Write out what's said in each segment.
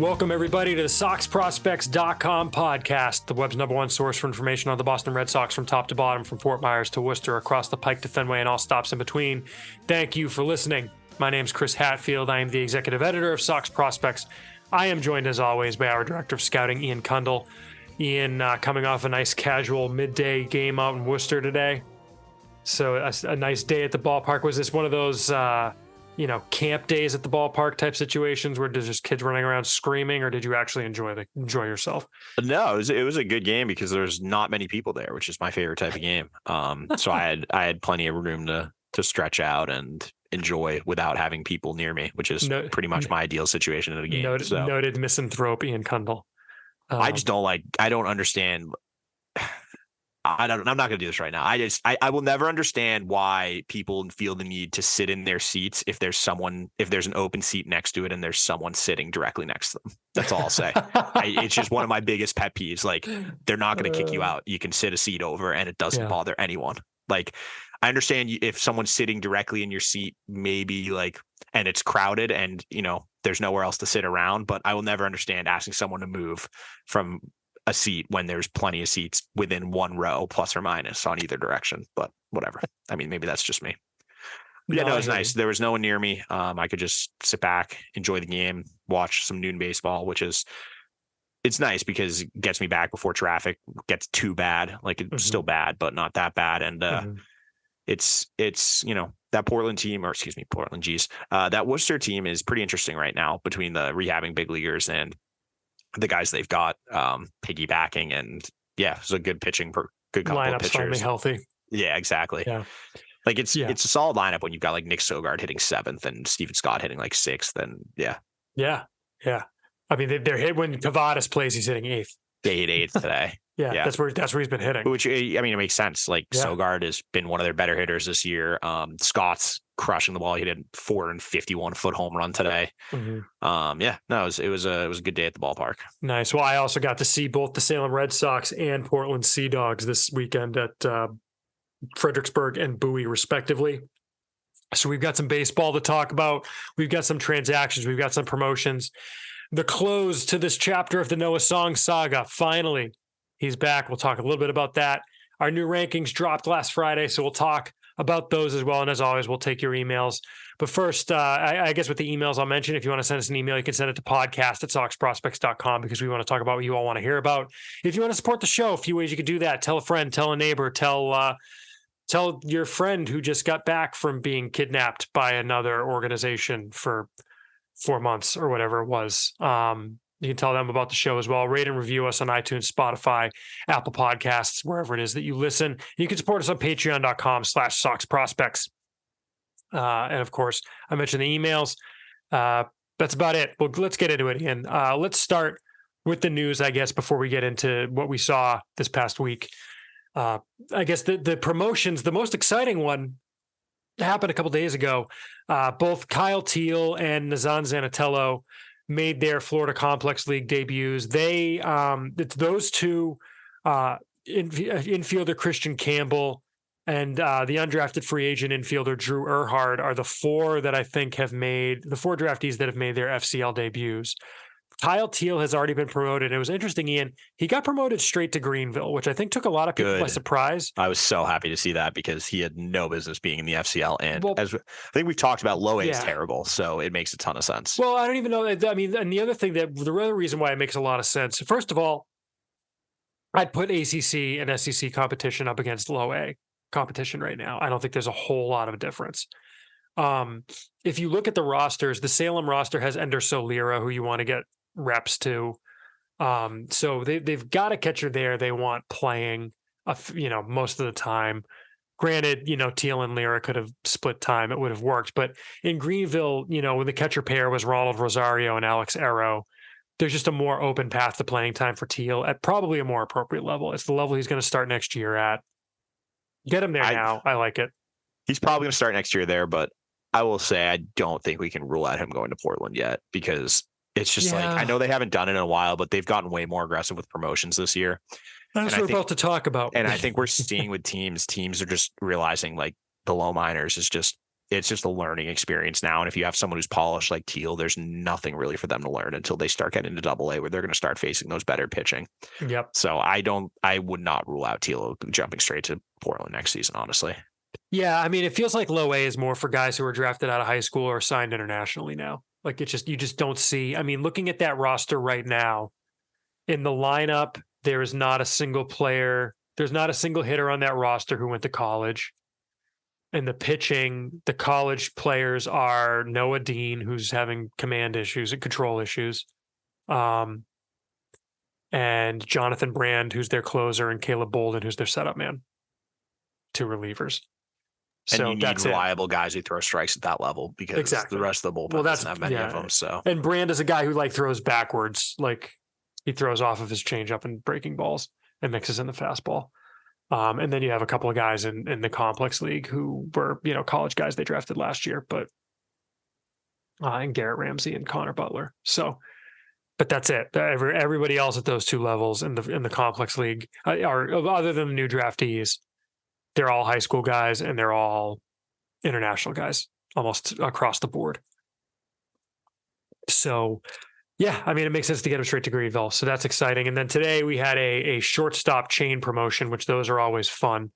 Welcome, everybody, to the SoxProspects.com podcast, the web's number one source for information on the Boston Red Sox from top to bottom, from Fort Myers to Worcester, across the Pike to Fenway, and all stops in between. Thank you for listening. My name's Chris Hatfield. I am the executive editor of Sox Prospects. I am joined, as always, by our director of scouting, Ian Kundle. Ian, coming off a nice casual midday game out in Worcester today. So a nice day at the ballpark. Was this one of those camp days at the ballpark type situations where there's just kids running around screaming, or did you actually enjoy yourself? No, it was a good game because there's not many people there, which is my favorite type of game. So I had plenty of room to stretch out and enjoy without having people near me, which is pretty much my ideal situation in the game. Noted misanthrope Ian Kundle. I don't understand. I'm not going to do this right now. I will never understand why people feel the need to sit in their seats if there's an open seat next to it and there's someone sitting directly next to them. That's all I'll say. It's just one of my biggest pet peeves. Like, they're not going to kick you out. You can sit a seat over and it doesn't bother anyone. Like, I understand if someone's sitting directly in your seat, maybe and it's crowded and, there's nowhere else to sit around, but I will never understand asking someone to move from a seat when there's plenty of seats within one row, plus or minus on either direction. But whatever. I mean, maybe that's just me. But yeah, no, it was nice. There was no one near me. I could just sit back, enjoy the game, watch some noon baseball, it's nice because it gets me back before traffic gets too bad. Like, it's still bad, but not that bad. And it's that Portland team, that Worcester team is pretty interesting right now between the rehabbing big leaguers and the guys they've got piggybacking, and it's a good pitching per good couple lineups of pitchers. Finally healthy. Yeah, exactly. Yeah. Like it's a solid lineup when you've got like Nick Sogard hitting 7th and Steven Scott hitting like 6th, and yeah. I mean, they're hit when Cavadas plays. He's hitting 8th. They hit 8th today. Yeah, that's where he's been hitting. Which, I mean, it makes sense. Like, Sogard has been one of their better hitters this year. Scott's crushing the ball. He hit a 451-foot home run today. It was a good day at the ballpark. Nice. Well, I also got to see both the Salem Red Sox and Portland Sea Dogs this weekend at Fredericksburg and Bowie, respectively. So we've got some baseball to talk about. We've got some transactions. We've got some promotions. The close to this chapter of the Noah Song saga. Finally, he's back. We'll talk a little bit about that. Our new rankings dropped last Friday, so we'll talk about those as well. And as always, we'll take your emails. But first, I guess with the emails I'll mention, if you want to send us an email, you can send it to podcast@soxprospects.com because we want to talk about what you all want to hear about. If you want to support the show, a few ways you can do that. Tell a friend, tell a neighbor, tell your friend who just got back from being kidnapped by another organization for 4 months or whatever it was. You can tell them about the show as well. Rate and review us on iTunes, Spotify, Apple Podcasts, wherever it is that you listen. You can support us on patreon.com/SoxProspects. And of course, I mentioned the emails. That's about it. Well, let's get into it, Ian. Let's start with the news, I guess, before we get into what we saw this past week. I guess the promotions, the most exciting one happened a couple days ago. Both Kyle Teal and Nazan Zanatello made their Florida Complex League debuts. It's those two, infielder Christian Campbell and the undrafted free agent infielder Drew Earhart are the four draftees that have made their FCL debuts. Kyle Teal has already been promoted. It was interesting, Ian. He got promoted straight to Greenville, which I think took a lot of people by surprise. I was so happy to see that because he had no business being in the FCL. And as I think we've talked about, Lowe is terrible, so it makes a ton of sense. Well, I don't even know. I mean, and the other reason why it makes a lot of sense, first of all, I'd put ACC and SEC competition up against Low A competition right now. I don't think there's a whole lot of difference. If you look at the rosters, the Salem roster has Ender Solera, who you want to get reps to. So they've got a catcher there they want playing, most of the time. Granted, Teal and Lira could have split time. It would have worked. But in Greenville, when the catcher pair was Ronald Rosario and Alex Arrow, there's just a more open path to playing time for Teal at probably a more appropriate level. It's the level he's going to start next year at. Get him there now. I like it. He's probably going to start next year there, but I will say I don't think we can rule out him going to Portland yet because it's just I know they haven't done it in a while, but they've gotten way more aggressive with promotions this year. That's what we're about to talk about. And I think we're seeing with teams are just realizing like the low minors is just it's just a learning experience now. And if you have someone who's polished like Teal, there's nothing really for them to learn until they start getting into Double A, where they're going to start facing those better pitching. Yep. So I would not rule out Teal jumping straight to Portland next season, honestly. Yeah, I mean, it feels like low A is more for guys who are drafted out of high school or signed internationally now. Like you just don't see. I mean, looking at that roster right now, in the lineup, there is not a single player. There's not a single hitter on that roster who went to college. And the pitching, the college players are Noah Dean, who's having command issues and control issues, and Jonathan Brand, who's their closer, and Caleb Bolden, who's their setup man. 2 relievers. And So you need that's reliable guys who throw strikes at that level, because the rest of the bullpen doesn't have many of them. So, and Brand is a guy who like throws backwards, like he throws off of his changeup and breaking balls and mixes in the fastball. And then you have a couple of guys in the complex league who were, college guys they drafted last year, but and Garrett Ramsey and Connor Butler. So, but that's it. Everybody else at those 2 levels in the complex league are, other than the new draftees, they're all high school guys and they're all international guys almost across the board. So, yeah, I mean, it makes sense to get him straight to Greenville. So that's exciting. And then today we had a shortstop chain promotion, which those are always fun.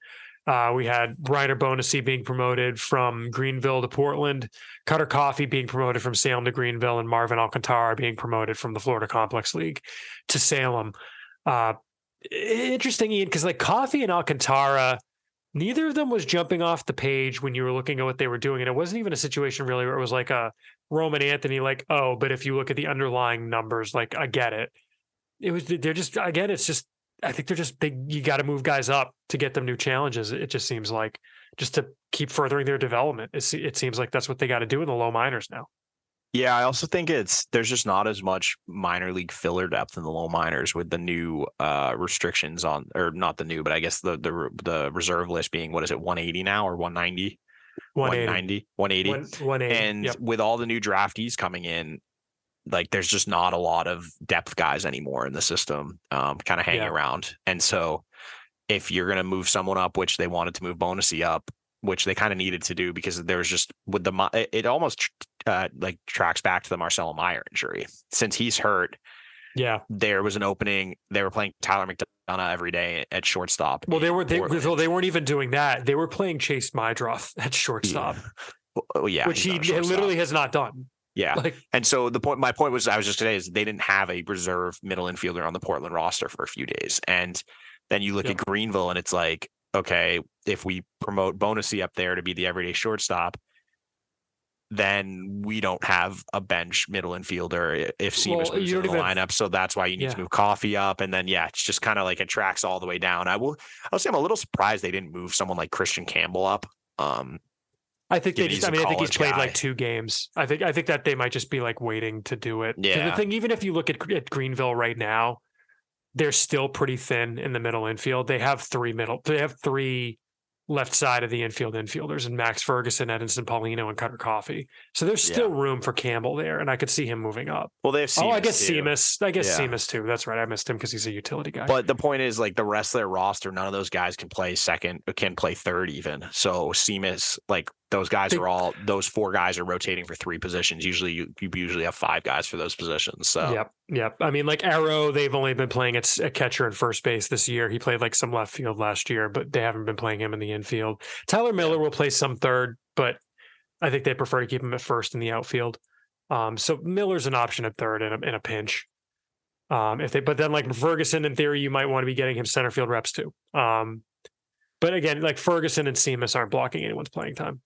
We had Reiner Bonacy being promoted from Greenville to Portland, Cutter Coffee being promoted from Salem to Greenville, and Marvin Alcantara being promoted from the Florida Complex League to Salem. Interesting, Ian, because like Coffee and Alcantara, neither of them was jumping off the page when you were looking at what they were doing. And it wasn't even a situation really where it was like a Roman Anthony, like, oh, but if you look at the underlying numbers, like, I get it. They're just, again, it's just, I think you got to move guys up to get them new challenges. It just seems like, just to keep furthering their development. It seems like that's what they got to do in the low minors now. Yeah, I also think there's just not as much minor league filler depth in the low minors with the new restrictions on, or not the new, but I guess the reserve list being, what is it, 180 now or 190? 180. 180. And yep. With all the new draftees coming in, like there's just not a lot of depth guys anymore in the system, kind of hanging around. And so if you're going to move someone up, which they wanted to move Bonacy up, which they kind of needed to do, because there was just it almost like tracks back to the Marcelo Meyer injury. Since he's hurt, there was an opening. They were playing Tyler McDonough every day at shortstop. Well, they weren't even doing that. They were playing Chase Mydroth at shortstop. Which he literally has not done. Yeah. And so my point was, I was just today, is they didn't have a reserve middle infielder on the Portland roster for a few days. And then you look at Greenville and it's like, okay, if we promote Bonacy up there to be the everyday shortstop, then we don't have a bench middle infielder if Seamus moves into the lineup. So that's why you need to move Coffee up. And then, it's just kind of like it tracks all the way down. I'll say I'm a little surprised they didn't move someone like Christian Campbell up. I think I think he's played like 2 games. I think that they might just be like waiting to do it. Yeah. The thing, even if you look at Greenville right now, they're still pretty thin in the middle infield. They have 3 left side of the infielders, and Max Ferguson, Edinson Paulino, and Cutter Coffee. So there's still room for Campbell there, and I could see him moving up. Well, they have Seamus. I guess Seamus too. That's right. I missed him because he's a utility guy. But the point is, like, the rest of their roster, none of those guys can play second, can play third even. So Seamus, like, those guys those 4 guys are rotating for 3 positions. Usually you usually have 5 guys for those positions. So Yep. I mean, like Arrow, they've only been playing at catcher and first base this year. He played like some left field last year, but they haven't been playing him in the infield. Tyler Miller will play some third, but I think they prefer to keep him at first in the outfield. So Miller's an option at third in a pinch. But then like Ferguson, in theory, you might want to be getting him center field reps too. But again, like Ferguson and Seamus aren't blocking anyone's playing time.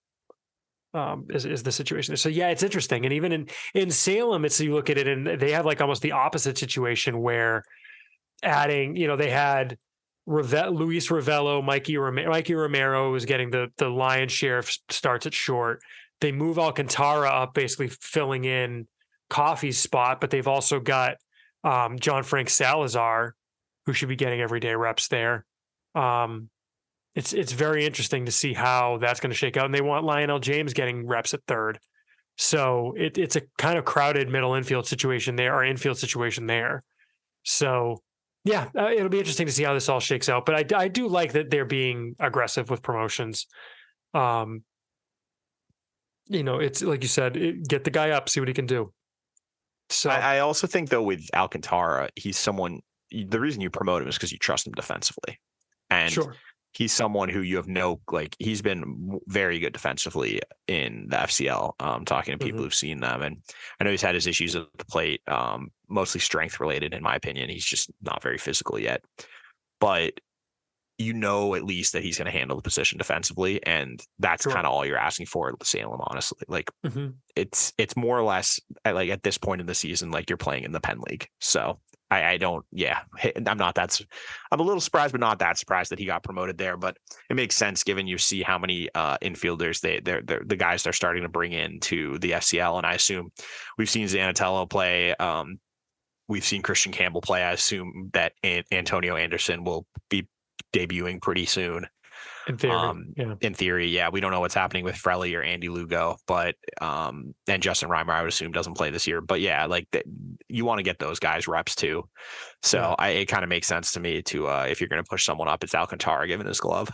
Is the situation. So it's interesting. And even in Salem, you look at it and they have like almost the opposite situation where adding, they had Luis Ravello, Mikey Romero was getting the lion's share of starts at short. They move Alcantara up, basically filling in Coffee's spot, but they've also got John Frank Salazar, who should be getting everyday reps there. It's very interesting to see how that's going to shake out. And they want Lionel James getting reps at third. So it's a kind of crowded middle infield situation there, or infield situation there. So, it'll be interesting to see how this all shakes out. But I do like that they're being aggressive with promotions. it's like you said, get the guy up, see what he can do. So I also think though with Alcantara, he's someone. The reason you promote him is because you trust him defensively, and sure. he's someone who you have he's been very good defensively in the FCL. Talking to people who've seen them, and I know he's had his issues at the plate, mostly strength related, in my opinion. He's just not very physical yet, but at least that he's going to handle the position defensively, and that's Sure. kind of all you're asking for at Salem, honestly. Like it's more or less like at this point in the season, like you're playing in the Penn League. So I'm not I'm a little surprised, but not that surprised that he got promoted there. But it makes sense given you see how many infielders they're the guys they're starting to bring into the FCL, and I assume we've seen Zanatello play. We've seen Christian Campbell play. I assume that Antonio Anderson will be debuting pretty soon. In theory, In theory, yeah. We don't know what's happening with Frelly or Andy Lugo, but and Justin Reimer, I would assume, doesn't play this year. But yeah, like you want to get those guys reps too. So it kind of makes sense to me to if you're going to push someone up, it's Alcantara given his glove.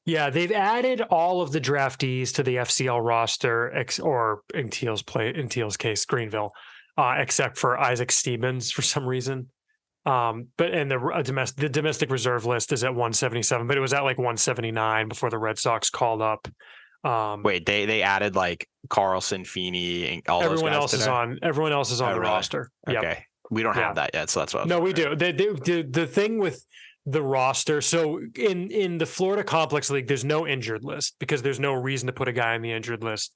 Yeah, they've added all of the draftees to the FCL roster, or in Teal's case, Greenville, except for Isaac Stevens for some reason. But the domestic reserve list is at 177, but it was at like 179 before the Red Sox called up. Wait, they added like Carlson, Feeney, and all everyone those guys else today? is on. Everyone else is on the really? roster. Okay, Yep. We don't have that yet, so that's what. No, we do. The thing with the roster. So in the Florida Complex League, there's no injured list because there's no reason to put a guy on the injured list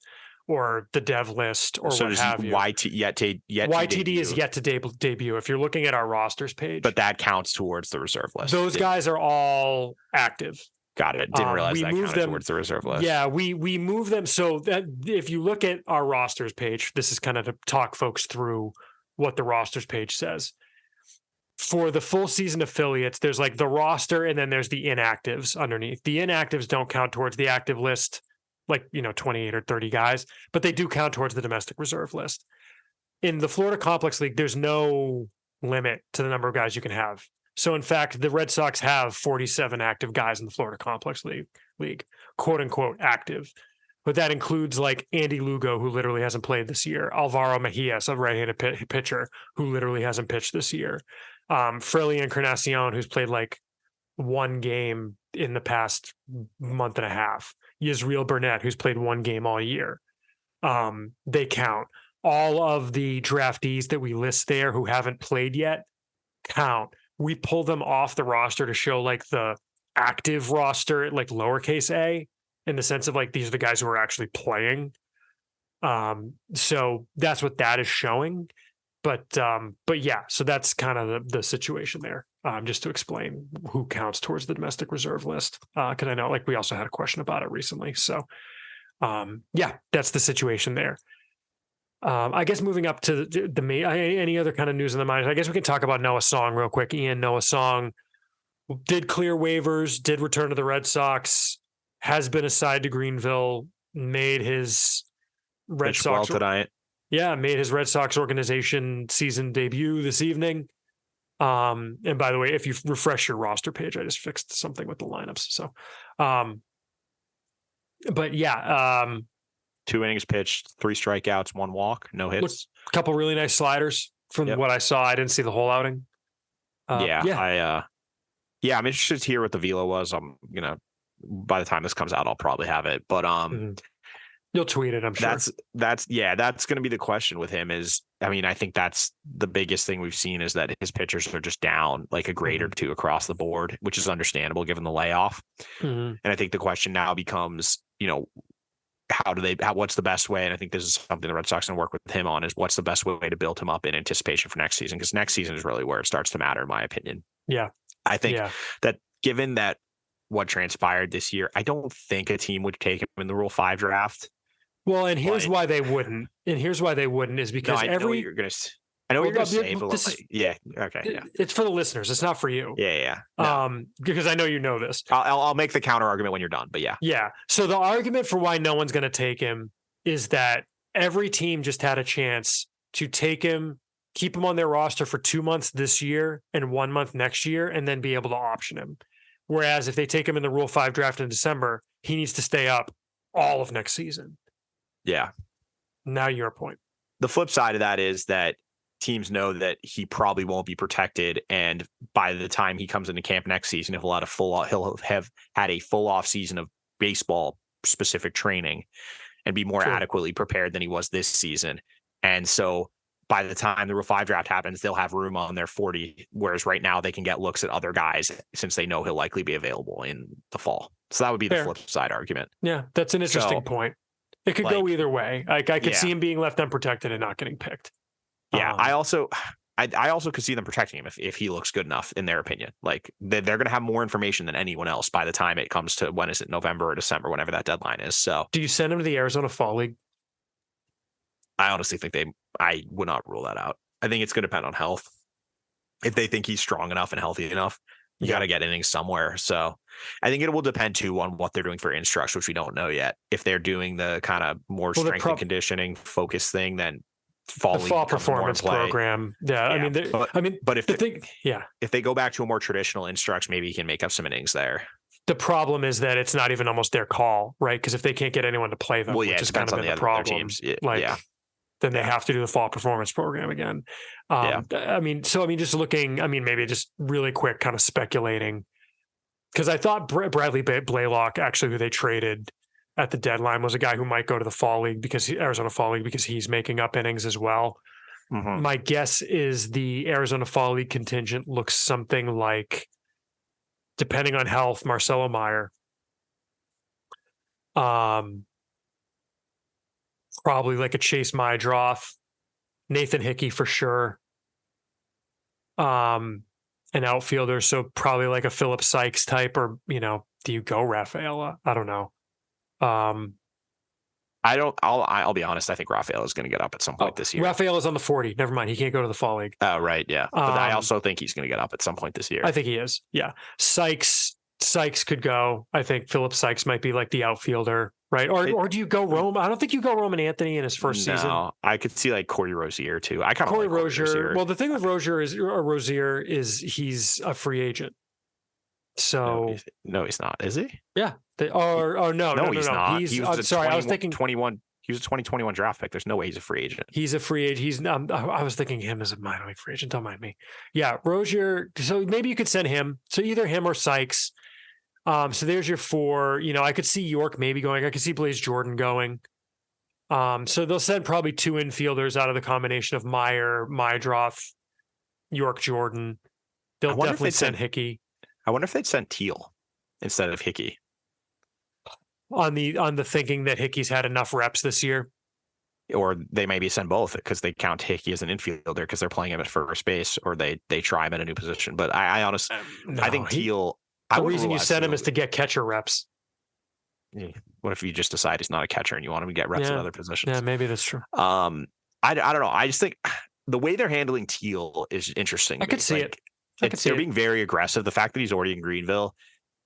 or the dev list or what have you. YTD is yet to debut. If you're looking at our rosters page, but that counts towards the reserve list. Those guys are all active. Got it. Didn't realize that counted towards the reserve list. Yeah, we move them so that if you look at our rosters page, this is kind of to talk folks through what the rosters page says. For the full season affiliates, there's like the roster and then there's the inactives underneath. The inactives don't count towards the active list, like 28 or 30 guys, but they do count towards the domestic reserve list. In the Florida Complex League, there's no limit to the number of guys you can have. So in fact, the Red Sox have 47 active guys in the Florida Complex League, quote unquote active. But that includes like Andy Lugo, who literally hasn't played this year, Alvaro Mejias, a right-handed pitcher who literally hasn't pitched this year, Frelly Encarnacion, who's played like one game in the past month and a half, Yisrael Burnett, who's played one game all year. They count. All of the draftees that we list there who haven't played yet count. We pull them off the roster to show like the active roster, like lowercase a, in the sense of like these are the guys who are actually playing. So that's what that is showing. But yeah, so that's kind of the situation there. Just to explain who counts towards the domestic reserve list, because I know like we also had a question about it recently. So yeah, that's the situation there. I guess moving up to the main, any other kind of news in the minors, I guess we can talk about Noah Song real quick. Noah Song did clear waivers, did return to the Red Sox, has been assigned to Greenville, made his Red Sox tonight. Yeah, made his Red Sox organization season debut this evening. And by the way, if you refresh your roster page, I just fixed something with the lineups. So, but yeah, 2 innings pitched, 3 strikeouts, 1 walk, no hits. A couple really nice sliders from what I saw. I didn't see the whole outing. I'm interested to hear what the velo was. I'm by the time this comes out, I'll probably have it. But you'll tweet it, I'm sure. That's going to be the question with him is, I think that's the biggest thing we've seen is that his pitchers are just down like a grade or two across the board, which is understandable given the layoff. And I think the question now becomes, what's the best way? And I think this is something the Red Sox can work with him on is what's the best way to build him up in anticipation for next season? Because next season is really where it starts to matter, in my opinion. Yeah. I think that given that what transpired this year, I don't think a team would take him in the Rule 5 draft. Well, and here's why they wouldn't. Is because I know what you're going to say, but it's for the listeners. It's not for you. Yeah. Because I know you know this. I'll make the counter argument when you're done, but yeah. Yeah. So the argument for why no one's going to take him is that every team just had a chance to take him, keep him on their roster for 2 months this year and 1 month next year, and then be able to option him. Whereas if they take him in the Rule 5 draft in December, he needs to stay up all of next season. Yeah. Now your point. The flip side of that is that teams know that he probably won't be protected, and by the time he comes into camp next season, he'll have had a full off season of baseball specific training and be more True. adequately prepared than he was this season. And so by the time the Rule 5 draft happens, they'll have room on their 40, whereas right now they can get looks at other guys since they know he'll likely be available in the fall. So that would be the flip side argument. Yeah, that's an interesting point. It could go either way. Like I could see him being left unprotected and not getting picked. Yeah, I also could see them protecting him if he looks good enough, in their opinion. Like they're going to have more information than anyone else by the time it comes to, when is it, November or December, whenever that deadline is. So do you send him to the Arizona Fall League? I honestly think I would not rule that out. I think it's going to depend on health. If they think he's strong enough and healthy enough, you got to get innings somewhere. So I think it will depend too on what they're doing for instructs, which we don't know yet. If they're doing the kind of more strength and conditioning focus thing, then fall performance program. Yeah. But if if they go back to a more traditional instructs, maybe he can make up some innings there. The problem is that it's not even almost their call, right? Because if they can't get anyone to play them, which is kind of the problem, teams. Then they have to do the fall performance program again. Just looking, maybe just really quick, kind of speculating, because I thought Bradley Blaylock, actually, who they traded at the deadline, was a guy who might go to the Fall League Arizona Fall League because he's making up innings as well. Mm-hmm. My guess is the Arizona Fall League contingent looks something like, depending on health, Marcelo Meyer. Probably like a Chase Mydroff, Nathan Hickey for sure. An outfielder, so probably like a Philip Sykes type, or do you go Rafaela? I don't know. I'll be honest. I think Rafaela is going to get up at some point this year. Rafaela's on the 40. Never mind. He can't go to the Fall League. Oh, right. Yeah. But I also think he's going to get up at some point this year. I think he is. Yeah. Sykes could go. I think Philip Sykes might be like the outfielder, right? Or do you go Rome? I don't think you go Roman Anthony in his first season. No, I could see like Corey Rozier too. I kind of like Rozier. Well, the thing with Rozier is he's a free agent. So no, he's not. Is he? Yeah. No, he's not. I was thinking 21. He was a 2021 draft pick. There's no way he's a free agent. He's a free agent. He's not. I was thinking him as a minor league free agent. Don't mind me. Yeah, Rozier. So maybe you could send him. So either him or Sykes. So there's your four. I could see York maybe going. I could see Blaze Jordan going. So they'll send probably two infielders out of the combination of Meyer, Mydroff, York, Jordan. They'll definitely send Hickey. I wonder if they'd send Teal instead of Hickey. On the thinking that Hickey's had enough reps this year. Or they maybe send both because they count Hickey as an infielder because they're playing him at first base, or they try him at a new position. But I honestly, I think Teal. The reason you send him is to get catcher reps. Yeah. What if you just decide he's not a catcher and you want him to get reps at other positions? Yeah, maybe that's true. I don't know. I just think the way they're handling Teal is interesting. I could see it. They're being very aggressive. The fact that he's already in Greenville.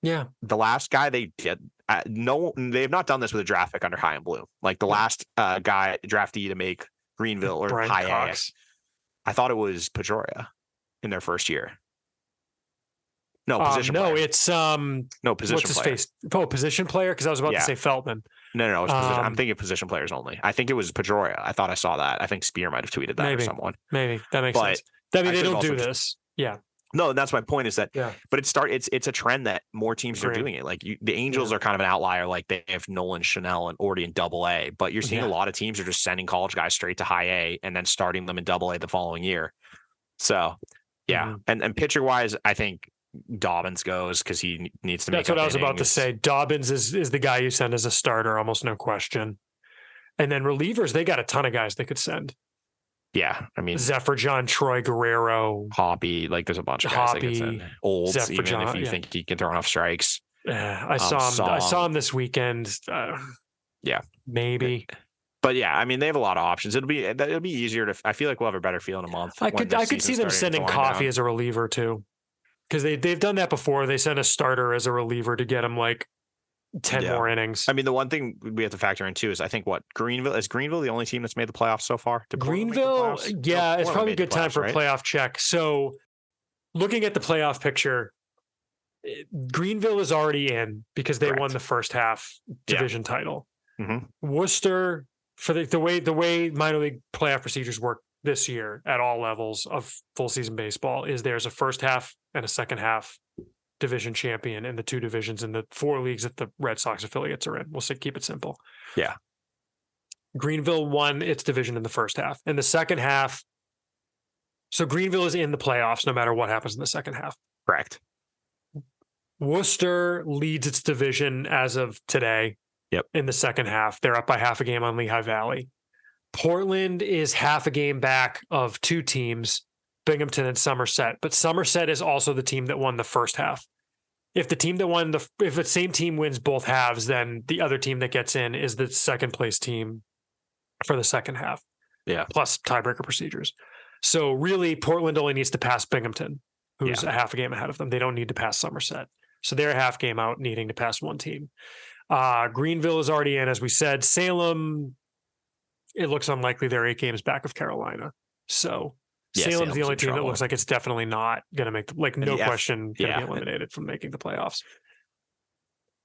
Yeah. The last guy they did, they have not done this with a draft pick under Chaim Bloom. Like the last guy draftee to make Greenville or Brian high Cox. I thought it was Pedroia in their first year. No, position player. It's position what's his player. face? Oh, position player, because I was about to say Feltman. No, it's position. I'm thinking position players only. I think it was Pedroia. I thought I saw that. I think Spear might have tweeted that or someone. Maybe that makes sense. I mean, they don't do this. Yeah. No, that's my point is that, but it's a trend that more teams are doing it. Like the Angels are kind of an outlier. Like they have Nolan Chanel and Orty in AA, but you're seeing a lot of teams are just sending college guys straight to high A and then starting them in AA the following year. So and pitcher wise, I think Dobbins goes because he needs to make. That's what I was about to say. Dobbins is the guy you send as a starter, almost no question. And then relievers, they got a ton of guys they could send. Yeah, I mean Zephyr John, Troy Guerrero, Hoppy. Like there's a bunch of guys they could send. Olds, even if you think he can throw enough strikes. I saw him this weekend. Maybe. But yeah, I mean they have a lot of options. It'll be easier to. I feel like we'll have a better feel in a month. I could see them sending Coffee as a reliever too, because they've done that before. They sent a starter as a reliever to get him like 10 more innings. I mean, the one thing we have to factor in too is I think Greenville the only team that's made the playoffs so far? Greenville, it's probably a good time for a playoff check. So looking at the playoff picture, Greenville is already in because they won the first half division title. Mm-hmm. Worcester for the way minor league playoff procedures work this year at all levels of full season baseball is there's a first half and a second half division champion in the two divisions in the 4 leagues that the Red Sox affiliates are in. We'll say keep it simple. Yeah. Greenville won its division in the first half. In the second half, so Greenville is in the playoffs no matter what happens in the second half. Correct. Worcester leads its division as of today. Yep. In the second half. They're up by half a game on Lehigh Valley. Portland is half a game back of two teams, Binghamton and Somerset. But Somerset is also the team that won the first half. If the same team wins both halves, then the other team that gets in is the second place team for the second half. Yeah. Plus tiebreaker procedures. So really, Portland only needs to pass Binghamton, who's a half a game ahead of them. They don't need to pass Somerset. So they're a half game out, needing to pass one team. Greenville is already in, as we said. Salem, it looks unlikely they're 8 games back of Carolina. So Salem's the only team that looks like it's definitely not going to make no question going to be eliminated from making the playoffs.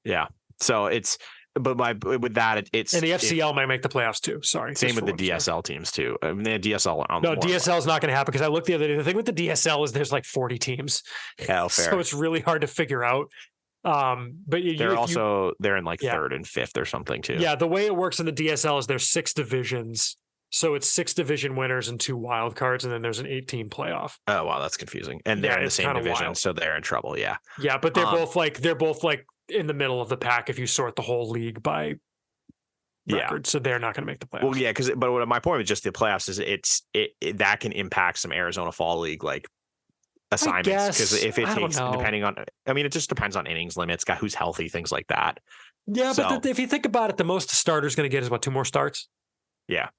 Yeah. So with that, it's and the FCL might make the playoffs too. Sorry. Same with the DSL teams too. I mean, they had DSL on. No, DSL is not going to happen because I looked the other day. The thing with the DSL is there's like 40 teams. Yeah, fair. So it's really hard to figure out. But they're in like third and fifth or something too. Yeah, the way it works in the DSL is there's 6 divisions. So it's 6 division winners and 2 wild cards, and then there's an 8-team playoff. Oh wow, that's confusing. And they're in the same division, so they're in trouble. Yeah. Yeah, but they're both like in the middle of the pack if you sort the whole league by record. So they're not going to make the playoffs. Well, yeah, but what my point with just the playoffs is that can impact some Arizona Fall League like assignments, because if it takes depending on, I mean, it just depends on innings limits, guy who's healthy, things like that. Yeah, but if you think about it, the most a starter's going to get is what, 2 more starts. Yeah.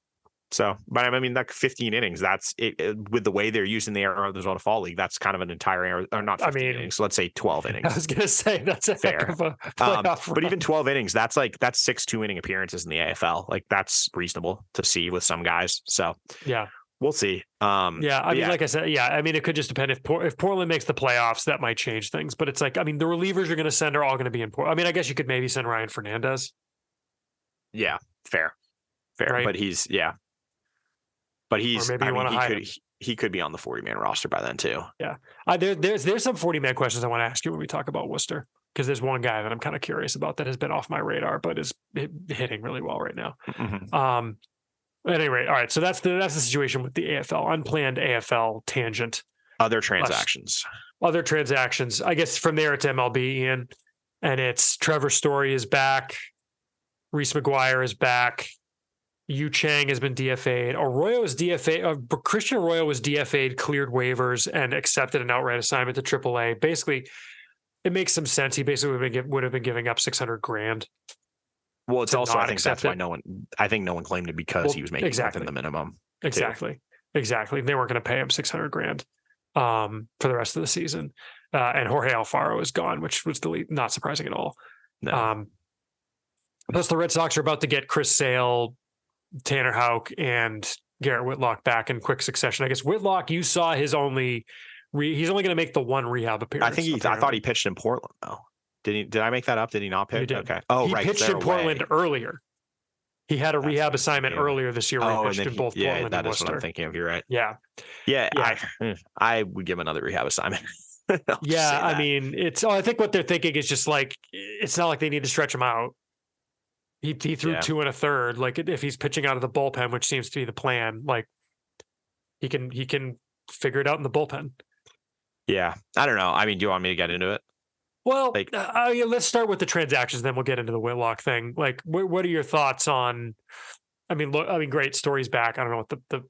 So, but I mean, like 15 innings, that's it, with the way they're using the Arizona Fall League, that's kind of an entire, or not 15 innings, so let's say 12 innings. I was going to say that's a heck of a playoff but even 12 innings, that's 6 2-inning appearances in the AFL. Like that's reasonable to see with some guys. So yeah, we'll see. Like I said, I mean, it could just depend if Portland makes the playoffs, that might change things. But it's like, I mean, the relievers you're going to send are all going to be in Portland. I mean, I guess you could maybe send Ryan Fernandez. Yeah, fair, right? But he's, or maybe he could be on the 40-man roster by then too. Yeah, there's some 40-man questions I want to ask you when we talk about Worcester, because there's one guy that I'm kind of curious about that has been off my radar, but is hitting really well right now. Mm-hmm. At any rate, all right. So that's the situation with the AFL, unplanned AFL tangent. Other transactions. I guess from there it's MLB, Ian, and it's Trevor Story is back, Reese McGuire is back, Yu Chang has been DFA'd, Arroyo is DFA'd. Christian Arroyo was DFA'd, cleared waivers, and accepted an outright assignment to AAA. Basically, it makes some sense. He basically would have been giving up $600,000. Well, it's also, I think that's why no one claimed it, because he was making within the minimum. Exactly. They weren't going to pay him $600,000 for the rest of the season. And Jorge Alfaro is gone, which was not surprising at all. No. Plus, the Red Sox are about to get Chris Sale, Tanner Houck, and Garrett Whitlock back in quick succession. I guess Whitlock, you saw his only he's only going to make the one rehab appearance. I thought he pitched in Portland though. Did I make that up? Did he not pitch? He did. Okay. He pitched in Portland earlier. He had a rehab assignment earlier this year where he pitched in both Portland and Worcester. That's what I'm thinking of. You're right. Yeah. I would give him another rehab assignment. I mean, I think what they're thinking is just like, it's not like they need to stretch him out. He threw 2 1/3. Like if he's pitching out of the bullpen, which seems to be the plan, like he can figure it out in the bullpen. Yeah. I don't know. I mean, do you want me to get into it? Well, let's start with the transactions, then we'll get into the Whitlock thing. Like, what are your thoughts on? I mean, great, Story's back. I don't know what the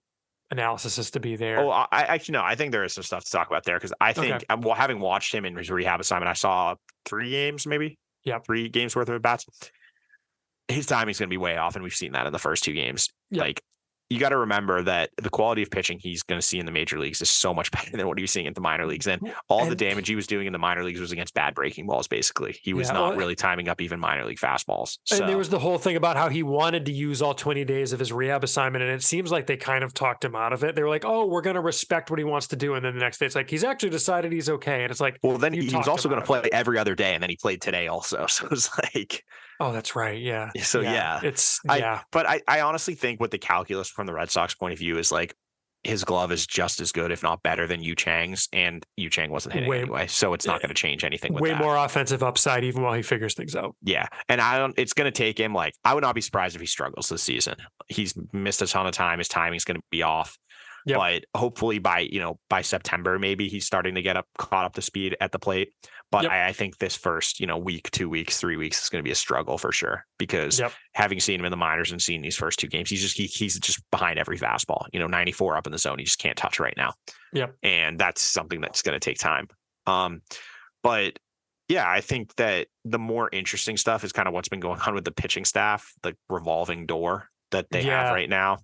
analysis is to be there. Oh, I think there is some stuff to talk about there, because I think, having watched him in his rehab assignment, I saw 3 games, maybe. Yeah, 3 games worth of at bats. His timing's going to be way off, and we've seen that in the first 2 games. Yep. Like, you got to remember that the quality of pitching he's going to see in the major leagues is so much better than what he was seeing at the minor leagues. And the damage he was doing in the minor leagues was against bad breaking balls, basically. He was not really timing up even minor league fastballs. So. And there was the whole thing about how he wanted to use all 20 days of his rehab assignment, and it seems like they kind of talked him out of it. They were like, oh, we're going to respect what he wants to do. And then the next day, it's like, he's actually decided he's okay. And it's like, well, then he was also going to play every other day, and then he played today also. So it was like... Oh, that's right. Yeah. So yeah, It's yeah. but I honestly think what the calculus from the Red Sox point of view is like his glove is just as good, if not better, than Yu Chang's, and Yu Chang wasn't hitting Way anyway, so it's not going to change anything with way that. more offensive upside even while he figures things out. Yeah, and I don't. It's going to take him. Like, I would not be surprised if he struggles this season. He's missed a ton of time. His timing's going to be off. Yep. But hopefully by September, maybe he's starting to get caught up to speed at the plate. But Yep. I think this first, week, 2 weeks, 3 weeks is going to be a struggle for sure, because having seen him in the minors and seen these first two games, he's just behind every fastball, 94 up in the zone. He just can't touch right now. Yep. And that's something that's going to take time. But yeah, I think that the more interesting stuff is kind of what's been going on with the pitching staff, the revolving door that they have right now.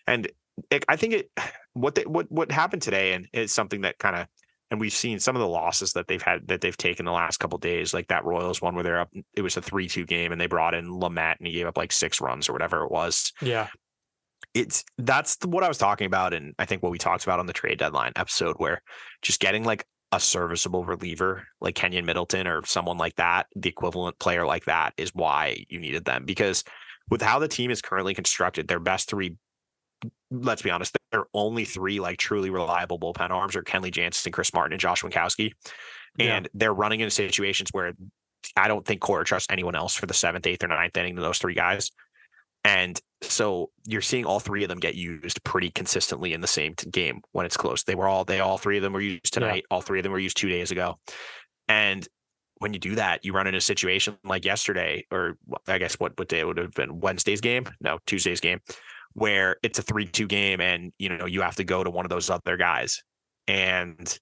And I think what happened today, and it's something that kind of, and we've seen some of the losses that they've taken the last couple of days, like that Royals one where they're up, it was a 3-2 game and they brought in Lamet and he gave up like 6 runs or whatever it was. Yeah. That's what I was talking about. And I think what we talked about on the trade deadline episode, where just getting like a serviceable reliever like Kenyon Middleton or someone like that, the equivalent player like that, is why you needed them. Because with how the team is currently constructed, their best 3, let's be honest, there are only 3 like truly reliable bullpen arms are Kenley Jansen, Chris Martin, and Josh Winkowski. And they're running into situations where I don't think Cora trusts anyone else for the 7th, 8th, or 9th inning than those 3 guys. And so you're seeing all 3 of them get used pretty consistently in the same game when it's close. All 3 of them were used tonight. All 3 of them were used 2 days ago. And when you do that, you run into a situation like yesterday, or I guess what day it would have been, Tuesday's game, where it's a 3-2 game and, you have to go to one of those other guys. And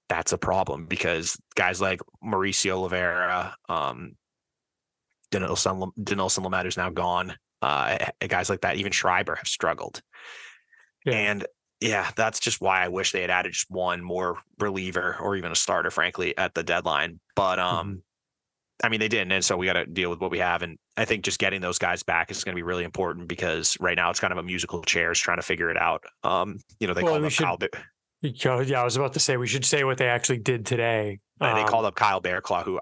that's a problem because guys like Mauricio Rivera, Dinelson Lamet is now gone. Guys like that, even Schreiber, have struggled. Yeah. And that's just why I wish they had added just one more reliever or even a starter, frankly, at the deadline. But I mean, they didn't, and so we got to deal with what we have. And I think just getting those guys back is going to be really important, because right now it's kind of a musical chairs trying to figure it out. They called up Kyle. Yeah, I was about to say we should say what they actually did today. And they called up Kyle Bearclaw, who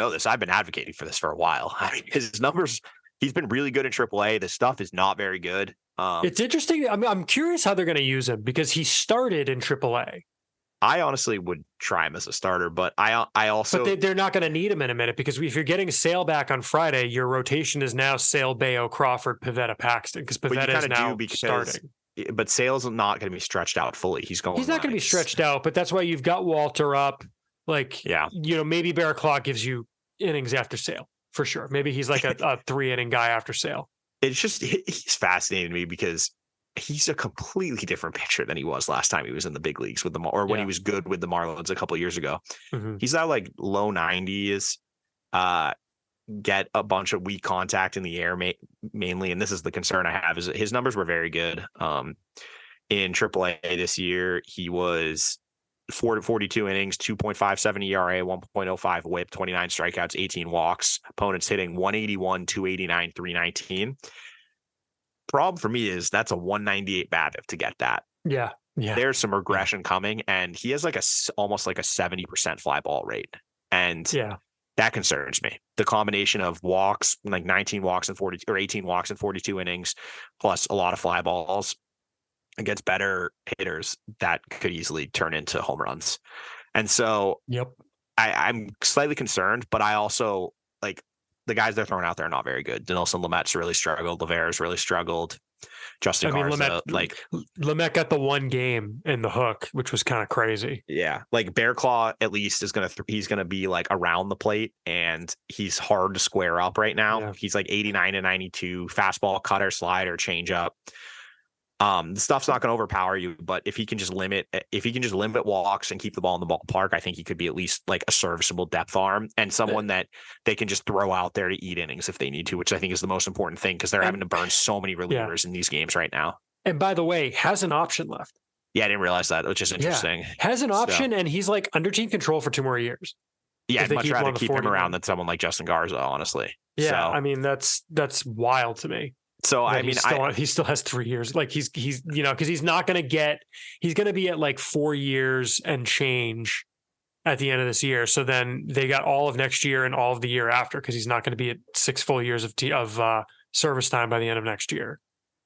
this. I've been advocating for this for a while. I mean, his numbers, he's been really good in AAA. The stuff is not very good. It's interesting. I mean, I'm curious how they're going to use him, because he started in AAA. I honestly would try him as a starter, but I also. But they're not going to need him in a minute, because if you're getting Sale back on Friday, your rotation is now Sale, Bayo, Crawford, Pivetta, Paxton, because Pivetta is now starting. But Sale's not going to be stretched out fully. He's not going to be stretched out, but that's why you've got Walter up. Like, maybe Bearclaw gives you innings after Sale for sure. Maybe he's like a 3-inning guy after Sale. It's just, he's fascinating to me because he's a completely different pitcher than he was last time he was in the big leagues with when he was good with the Marlins a couple of years ago. Mm-hmm. He's now like low 90s, get a bunch of weak contact in the air mainly. And this is the concern I have, is that his numbers were very good. In AAA this year, he was 42 innings, 2.57 ERA, 1.05 whip, 29 strikeouts, 18 walks. Opponents hitting 181, 289, 319. Problem for me is that's a 198 BABIP to get that. Yeah. There's some regression coming, and he has almost like a 70% fly ball rate. And that concerns me. The combination of walks, like 19 walks and 40 or 18 walks and 42 innings, plus a lot of fly balls against better hitters, that could easily turn into home runs. And so I'm slightly concerned, but I also like the guys they're throwing out there are not very good. Dinelson Lamet's really struggled. Rivera's really struggled. Justin Garza, Lamet got the one game in the hook, which was kind of crazy. Yeah, like Bearclaw at least is he's gonna be like around the plate, and he's hard to square up right now. Yeah. He's like 89 to 92, fastball, cutter, slider, changeup. The stuff's not going to overpower you, but if he can just limit walks and keep the ball in the ballpark, I think he could be at least like a serviceable depth arm and someone that they can just throw out there to eat innings if they need to, which I think is the most important thing, because they're having to burn so many relievers in these games right now. And by the way, has an option left. Yeah, I didn't realize that, which is interesting. Yeah, has an option, and he's like under team control for 2 more years. Yeah, I'd much rather keep him around than someone like Justin Garza, honestly. Yeah, so. I mean, that's wild to me. So I mean, he still has 3 years. Like he's because he's not going to get. He's going to be at like 4 years and change at the end of this year. So then they got all of next year and all of the year after, because he's not going to be at 6 full years of service time by the end of next year.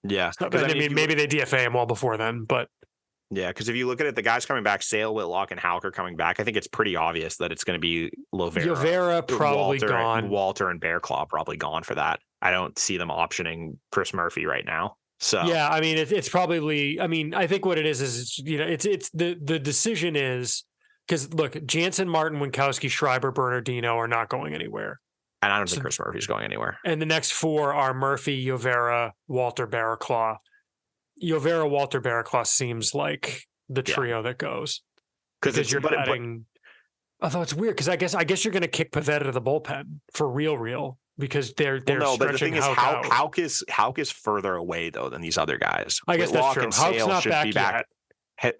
Yeah. So, I mean, maybe they DFA him well before then, but yeah, because if you look at it, the guys coming back, Sale, Whitlock, and Houck are coming back. I think it's pretty obvious that it's going to be Lovera probably gone. Walter and Bearclaw probably gone for that. I don't see them optioning Chris Murphy right now. So yeah, I mean, it's probably. I mean, I think what it is it's the decision is because look, Jansen, Martin, Winkowski, Schreiber, Bernardino are not going anywhere. And I don't think Chris Murphy's going anywhere. And the next 4 are Murphy, Lovera, Walter, Bearclaw. Lovera, Walter, Bearclaw seems like the trio that goes because you're betting. Although it's weird because I guess you're going to kick Pivetta to the bullpen for real because they're stretching. But the thing is, Houck is further away though than these other guys. I guess Whitlock that's true. Houck's not back yet.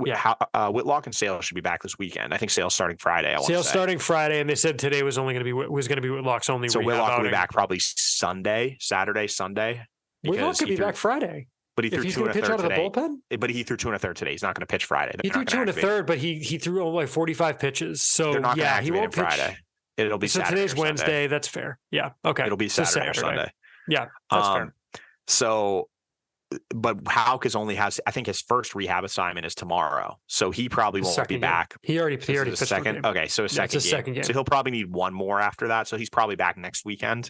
Whitlock and Sale should be back this weekend. I think Sale's starting Friday. Sale's starting Friday, and they said today was going to be Whitlock's only. So Whitlock will be back probably Saturday, Sunday. Whitlock could be back Friday. But he threw he's 2 1/3 today. Out of the bullpen? But he threw 2 1/3 today. He's not going to pitch Friday. He threw 2 1/3, but he threw only like 45 pitches. So he won't pitch Friday. It'll be Saturday. Today's Wednesday. That's fair. Yeah. Okay. It'll be Saturday or Sunday. Yeah, that's fair. So, but Houck I think his first rehab assignment is tomorrow. So he probably won't be back. He already pitched second. Okay, so second game. So he'll probably need one more after that. So he's probably back next weekend.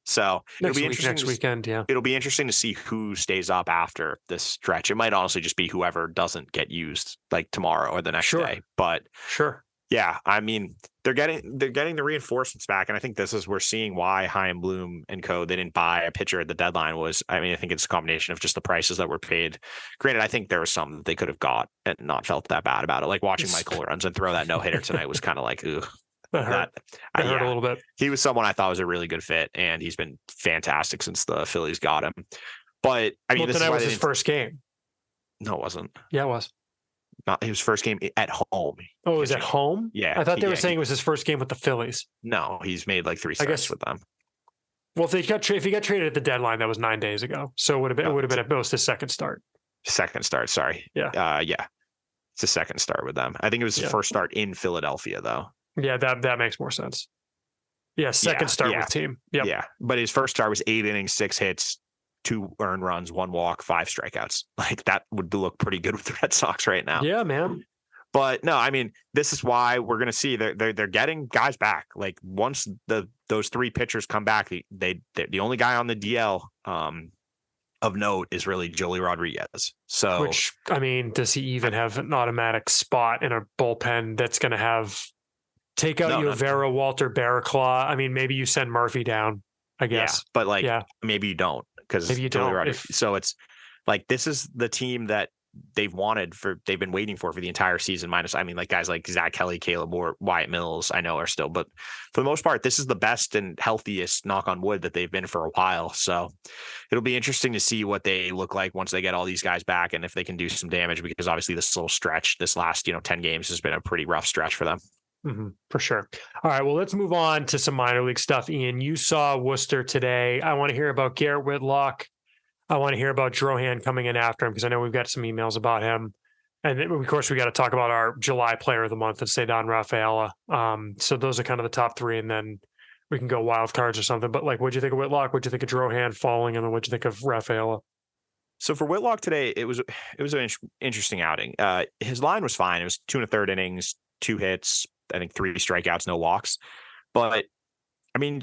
So it'll be interesting next weekend. Yeah, it'll be interesting to see who stays up after this stretch. It might honestly just be whoever doesn't get used like tomorrow or the next day. But yeah, I mean they're getting the reinforcements back, and I think this is we're seeing why Chaim Bloom and co. they didn't buy a pitcher at the deadline was. I mean, I think it's a combination of just the prices that were paid. Granted, I think there was some that they could have got and not felt that bad about it. Like watching Michael Lorenzen throw that no hitter tonight was kind of like, ugh. That hurt a little bit. He was someone I thought was a really good fit, and he's been fantastic since the Phillies got him. But I mean, tonight was his first game. No, it wasn't. Yeah, it was. Not his first game at home. Oh, it was at home? Yeah. I thought they were saying it was his first game with the Phillies. No, he's made like 3 starts with them. Well, if he got traded at the deadline, that was 9 days ago. So it would have been at most his second start. Second start, sorry. Yeah. Yeah. It's a second start with them. I think it was his first start in Philadelphia, though. Yeah, that makes more sense. Yeah, second start with team. Yep. Yeah, but his first start was 8 innings, 6 hits, 2 earned runs, 1 walk, 5 strikeouts. Like that would look pretty good with the Red Sox right now. Yeah, man. But no, I mean, this is why we're going to see they're getting guys back. Like once those 3 pitchers come back, the only guy on the DL of note is really Joely Rodriguez. So, which I mean, does he even have an automatic spot in a bullpen that's going to have? Take out Lovera, Walter, Bearclaw. I mean, maybe you send Murphy down, I guess. Yeah, but maybe you don't because maybe you don't. So it's like this is the team that they've been waiting for the entire season. Minus, I mean, like guys like Zach Kelly, Caleb Moore, Wyatt Mills, I know are still, but for the most part, this is the best and healthiest, knock on wood, that they've been for a while. So it'll be interesting to see what they look like once they get all these guys back and if they can do some damage, because obviously this little stretch, this last 10 games has been a pretty rough stretch for them. Mm-hmm, for sure. All right. Well, let's move on to some minor league stuff. Ian, you saw Worcester today. I want to hear about Garrett Whitlock. I want to hear about Drohan coming in after him because I know we've got some emails about him. And then, of course, we got to talk about our July player of the month and Cedon Rafaela. So those are kind of the top 3. And then we can go wild cards or something. But like, what'd you think of Whitlock? What'd you think of Drohan falling? And then what'd you think of Rafaela? So for Whitlock today, it was an interesting outing. His line was fine. It was 2 1/3 innings, 2 hits, I think 3 strikeouts, no walks. But I mean,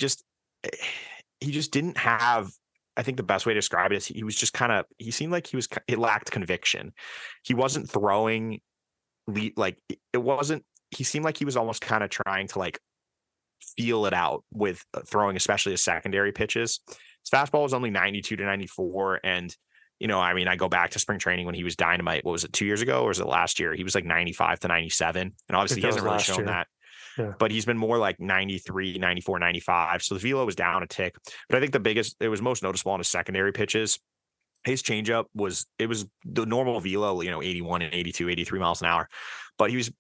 he just didn't have, I think the best way to describe it is he was just he seemed like it lacked conviction. He wasn't throwing he seemed like he was almost kind of trying to like feel it out with throwing, especially his secondary pitches. His fastball was only 92 to 94. And, I mean, I go back to spring training when he was dynamite. What was it, 2 years ago or was it last year? He was like 95 to 97. And obviously he hasn't really shown that. Yeah. But he's been more like 93, 94, 95. So the velo was down a tick. But I think it was most noticeable on his secondary pitches. His changeup was the normal velo, 81 and 82, 83 miles an hour. But he was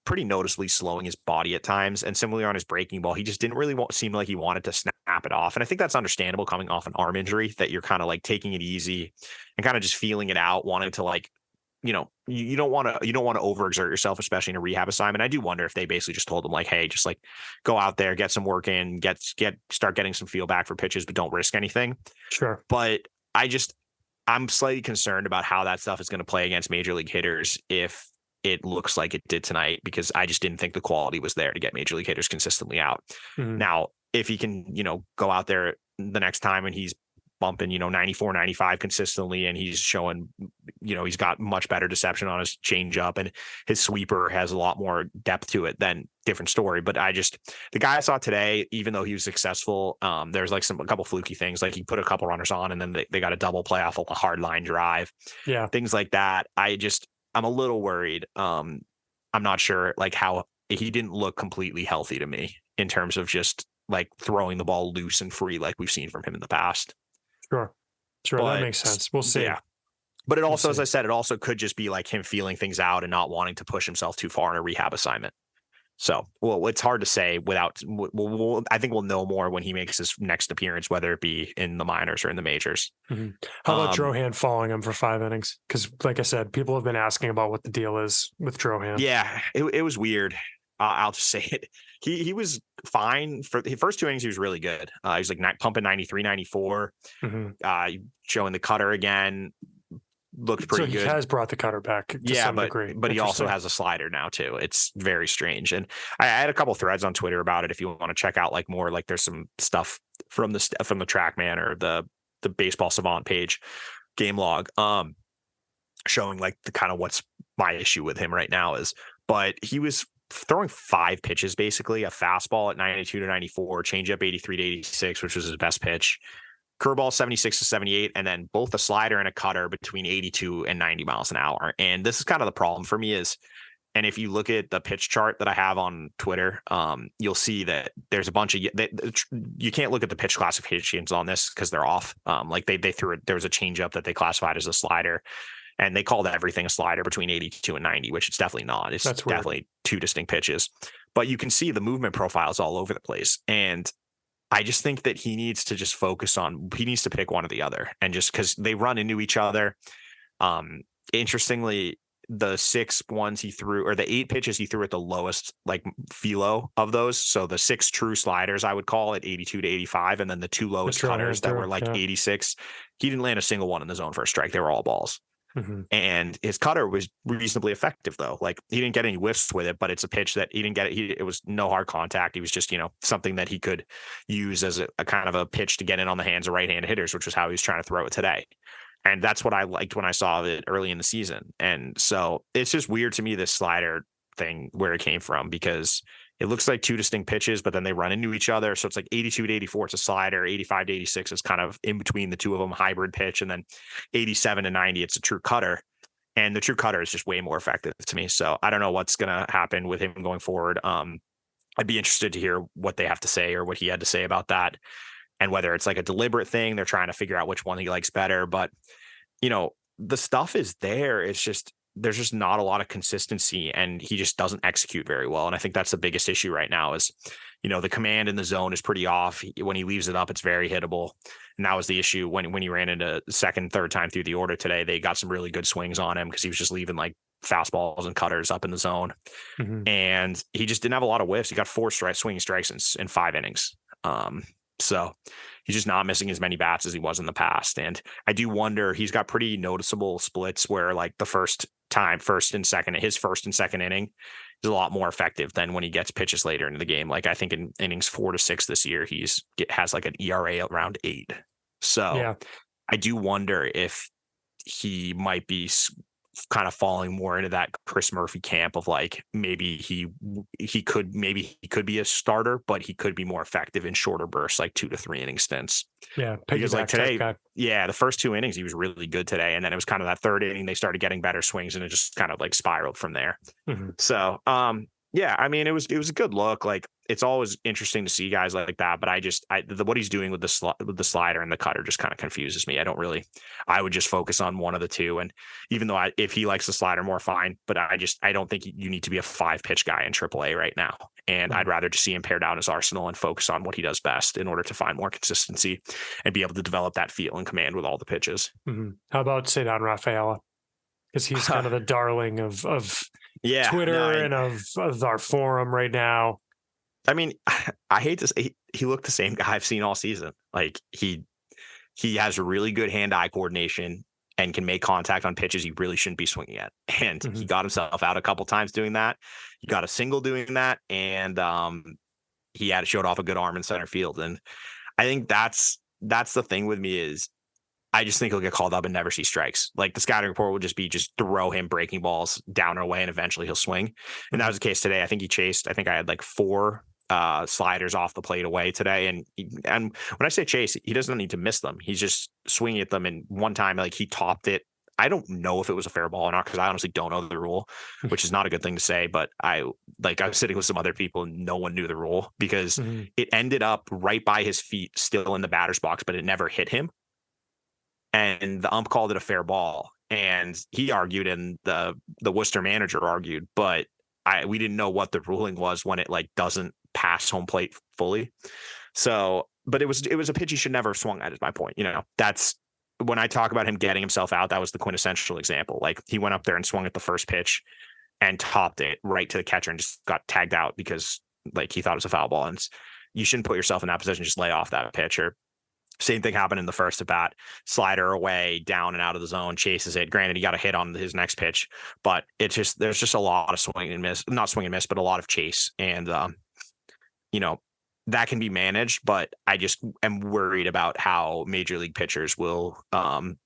pretty noticeably slowing his body at times. And similarly on his breaking ball, he just didn't really seem like he wanted to snap it off. And I think that's understandable coming off an arm injury, that you're kind of like taking it easy and kind of just feeling it out, wanting to like you don't want to overexert yourself, especially in a rehab assignment. I do wonder if they basically just told him like, hey, just like go out there, get some work in, start getting some feel back for pitches, but don't risk anything. Sure. But I'm slightly concerned about how that stuff is going to play against major league hitters if it looks like it did tonight, because I just didn't think the quality was there to get major league hitters consistently out. Mhm. Now, if he can, go out there the next time and he's bumping, 94, 95 consistently, and he's showing, he's got much better deception on his changeup and his sweeper has a lot more depth to it, then different story. But the guy I saw today, even though he was successful, there's like a couple fluky things, like he put a couple runners on and then they got a double play off of a hard line drive. Yeah. Things like that. I'm a little worried. I'm not sure like how he didn't look completely healthy to me in terms of just like throwing the ball loose and free like we've seen from him in the past. Sure. That makes sense. We'll see. Yeah. But it also, as I said, it also could just be like him feeling things out and not wanting to push himself too far in a rehab assignment. So, well, it's hard to say without. I think we'll know more when he makes his next appearance, whether it be in the minors or in the majors. Mm-hmm. How about Drohan following him for 5 innings? Because, like I said, people have been asking about what the deal is with Drohan. Yeah, it was weird. I'll just say it. He was fine for the first 2 innings. He was really good. He was like pumping 93, 94, showing the cutter again. Looked pretty good. So he has brought the cutter back to some degree. But he also has a slider now too. It's very strange. And I had a couple threads on Twitter about it. If you want to check out like more, like there's some stuff from the TrackMan or the Baseball Savant page, game log, showing like the kind of what's my issue with him right now is. But he was throwing 5 pitches, basically a fastball at 92 to 94, changeup 83 to 86, which was his best pitch, curveball 76 to 78, and then both a slider and a cutter between 82 and 90 miles an hour. And this is kind of the problem for me is, and if you look at the pitch chart that I have on Twitter, you'll see that there's a bunch of, you can't look at the pitch classifications on this because they're off. Like they threw it, there was a changeup that they classified as a slider, and they called everything a slider between 82 and 90, which it's definitely not. It's definitely 2 distinct pitches, but you can see the movement profiles all over the place. And I just think that he needs to just he needs to pick one or the other. And just because they run into each other. Interestingly, the 6 ones he threw, or the 8 pitches he threw at the lowest like philo of those. So the 6 true sliders, I would call it 82 to 85. And then the 2 lowest cutters that were like 86. He didn't land a single one in the zone for a strike. They were all balls. Mm-hmm. And his cutter was reasonably effective though. Like he didn't get any whiffs with it, but it's a pitch that he didn't get it. It was no hard contact. He was just, something that he could use as a kind of a pitch to get in on the hands of right-handed hitters, which was how he was trying to throw it today. And that's what I liked when I saw it early in the season. And so it's just weird to me, this slider thing, where it came from, because it looks like 2 distinct pitches, but then they run into each other. So it's like 82 to 84, it's a slider. 85 to 86 is kind of in between the two of them, hybrid pitch. And then 87 to 90, it's a true cutter. And the true cutter is just way more effective to me. So I don't know what's going to happen with him going forward. I'd be interested to hear what they have to say, or what he had to say about that, and whether it's like a deliberate thing. They're trying to figure out which one he likes better. But, the stuff is there. It's just, there's just not a lot of consistency, and he just doesn't execute very well. And I think that's the biggest issue right now is, the command in the zone is pretty off. When he leaves it up, it's very hittable. And that was the issue when he ran into second, third time through the order today. They got some really good swings on him because he was just leaving like fastballs and cutters up in the zone. Mm-hmm. And he just didn't have a lot of whiffs. He got 4 swinging strikes in 5 innings. So he's just not missing as many bats as he was in the past. And I do wonder, he's got pretty noticeable splits where like his first and second inning is a lot more effective than when he gets pitches later into the game. Like I think in innings 4 to 6 this year, has like an ERA around 8. So I do wonder if he might be kind of falling more into that Chris Murphy camp of like, maybe he could be a starter, but he could be more effective in shorter bursts, like 2 to 3 inning stints. Yeah. Because like today, the first 2 innings, he was really good today. And then it was kind of that 3rd inning, they started getting better swings, and it just kind of like spiraled from there. Mm-hmm. So, I mean, it was a good look. Like it's always interesting to see guys like that, but what he's doing with the slider and the cutter just kind of confuses me. I would just focus on one of the two. And even though if he likes the slider more, fine, but I don't think you need to be a 5 pitch guy in AAA right now. And I'd rather just see him pare down his arsenal and focus on what he does best in order to find more consistency and be able to develop that feel and command with all the pitches. Mm-hmm. How about Cedar Rafaela? because he's kind of the darling of Yeah, Twitter no, and of our forum right now. I mean, I hate to say he looked the same guy I've seen all season. Like he has really good hand-eye coordination and can make contact on pitches he really shouldn't be swinging at. And he got himself out a couple times doing that. He got a single doing that, and he had showed off a good arm in center field. And I think that's the thing with me is I just think he'll get called up and never see strikes. Like the scouting report will just throw him breaking balls down or away, and eventually he'll swing. And that was the case today. I think I had like 4 sliders off the plate away today. And when I say chase, he doesn't need to miss them. He's just swinging at them. And one time, like he topped it. I don't know if it was a fair ball or not, because I honestly don't know the rule, which is not a good thing to say. But I was sitting with some other people and no one knew the rule, because it ended up right by his feet, still in the batter's box, but it never hit him. And the ump called it a fair ball. And he argued, and the Worcester manager argued, but we didn't know what the ruling was when it like doesn't pass home plate fully. So, but it was a pitch he should never have swung at, is my point. That's when I talk about him getting himself out, that was the quintessential example. Like he went up there and swung at the first pitch and topped it right to the catcher and just got tagged out because like he thought it was a foul ball. And you shouldn't put yourself in that position. Just lay off that pitch. Or same thing happened in the first at bat, slider away, down and out of the zone, chases it. Granted, he got a hit on his next pitch, but there's just a lot of swing and miss, not swing and miss, but a lot of chase. And, that can be managed, but I just am worried about how major league pitchers will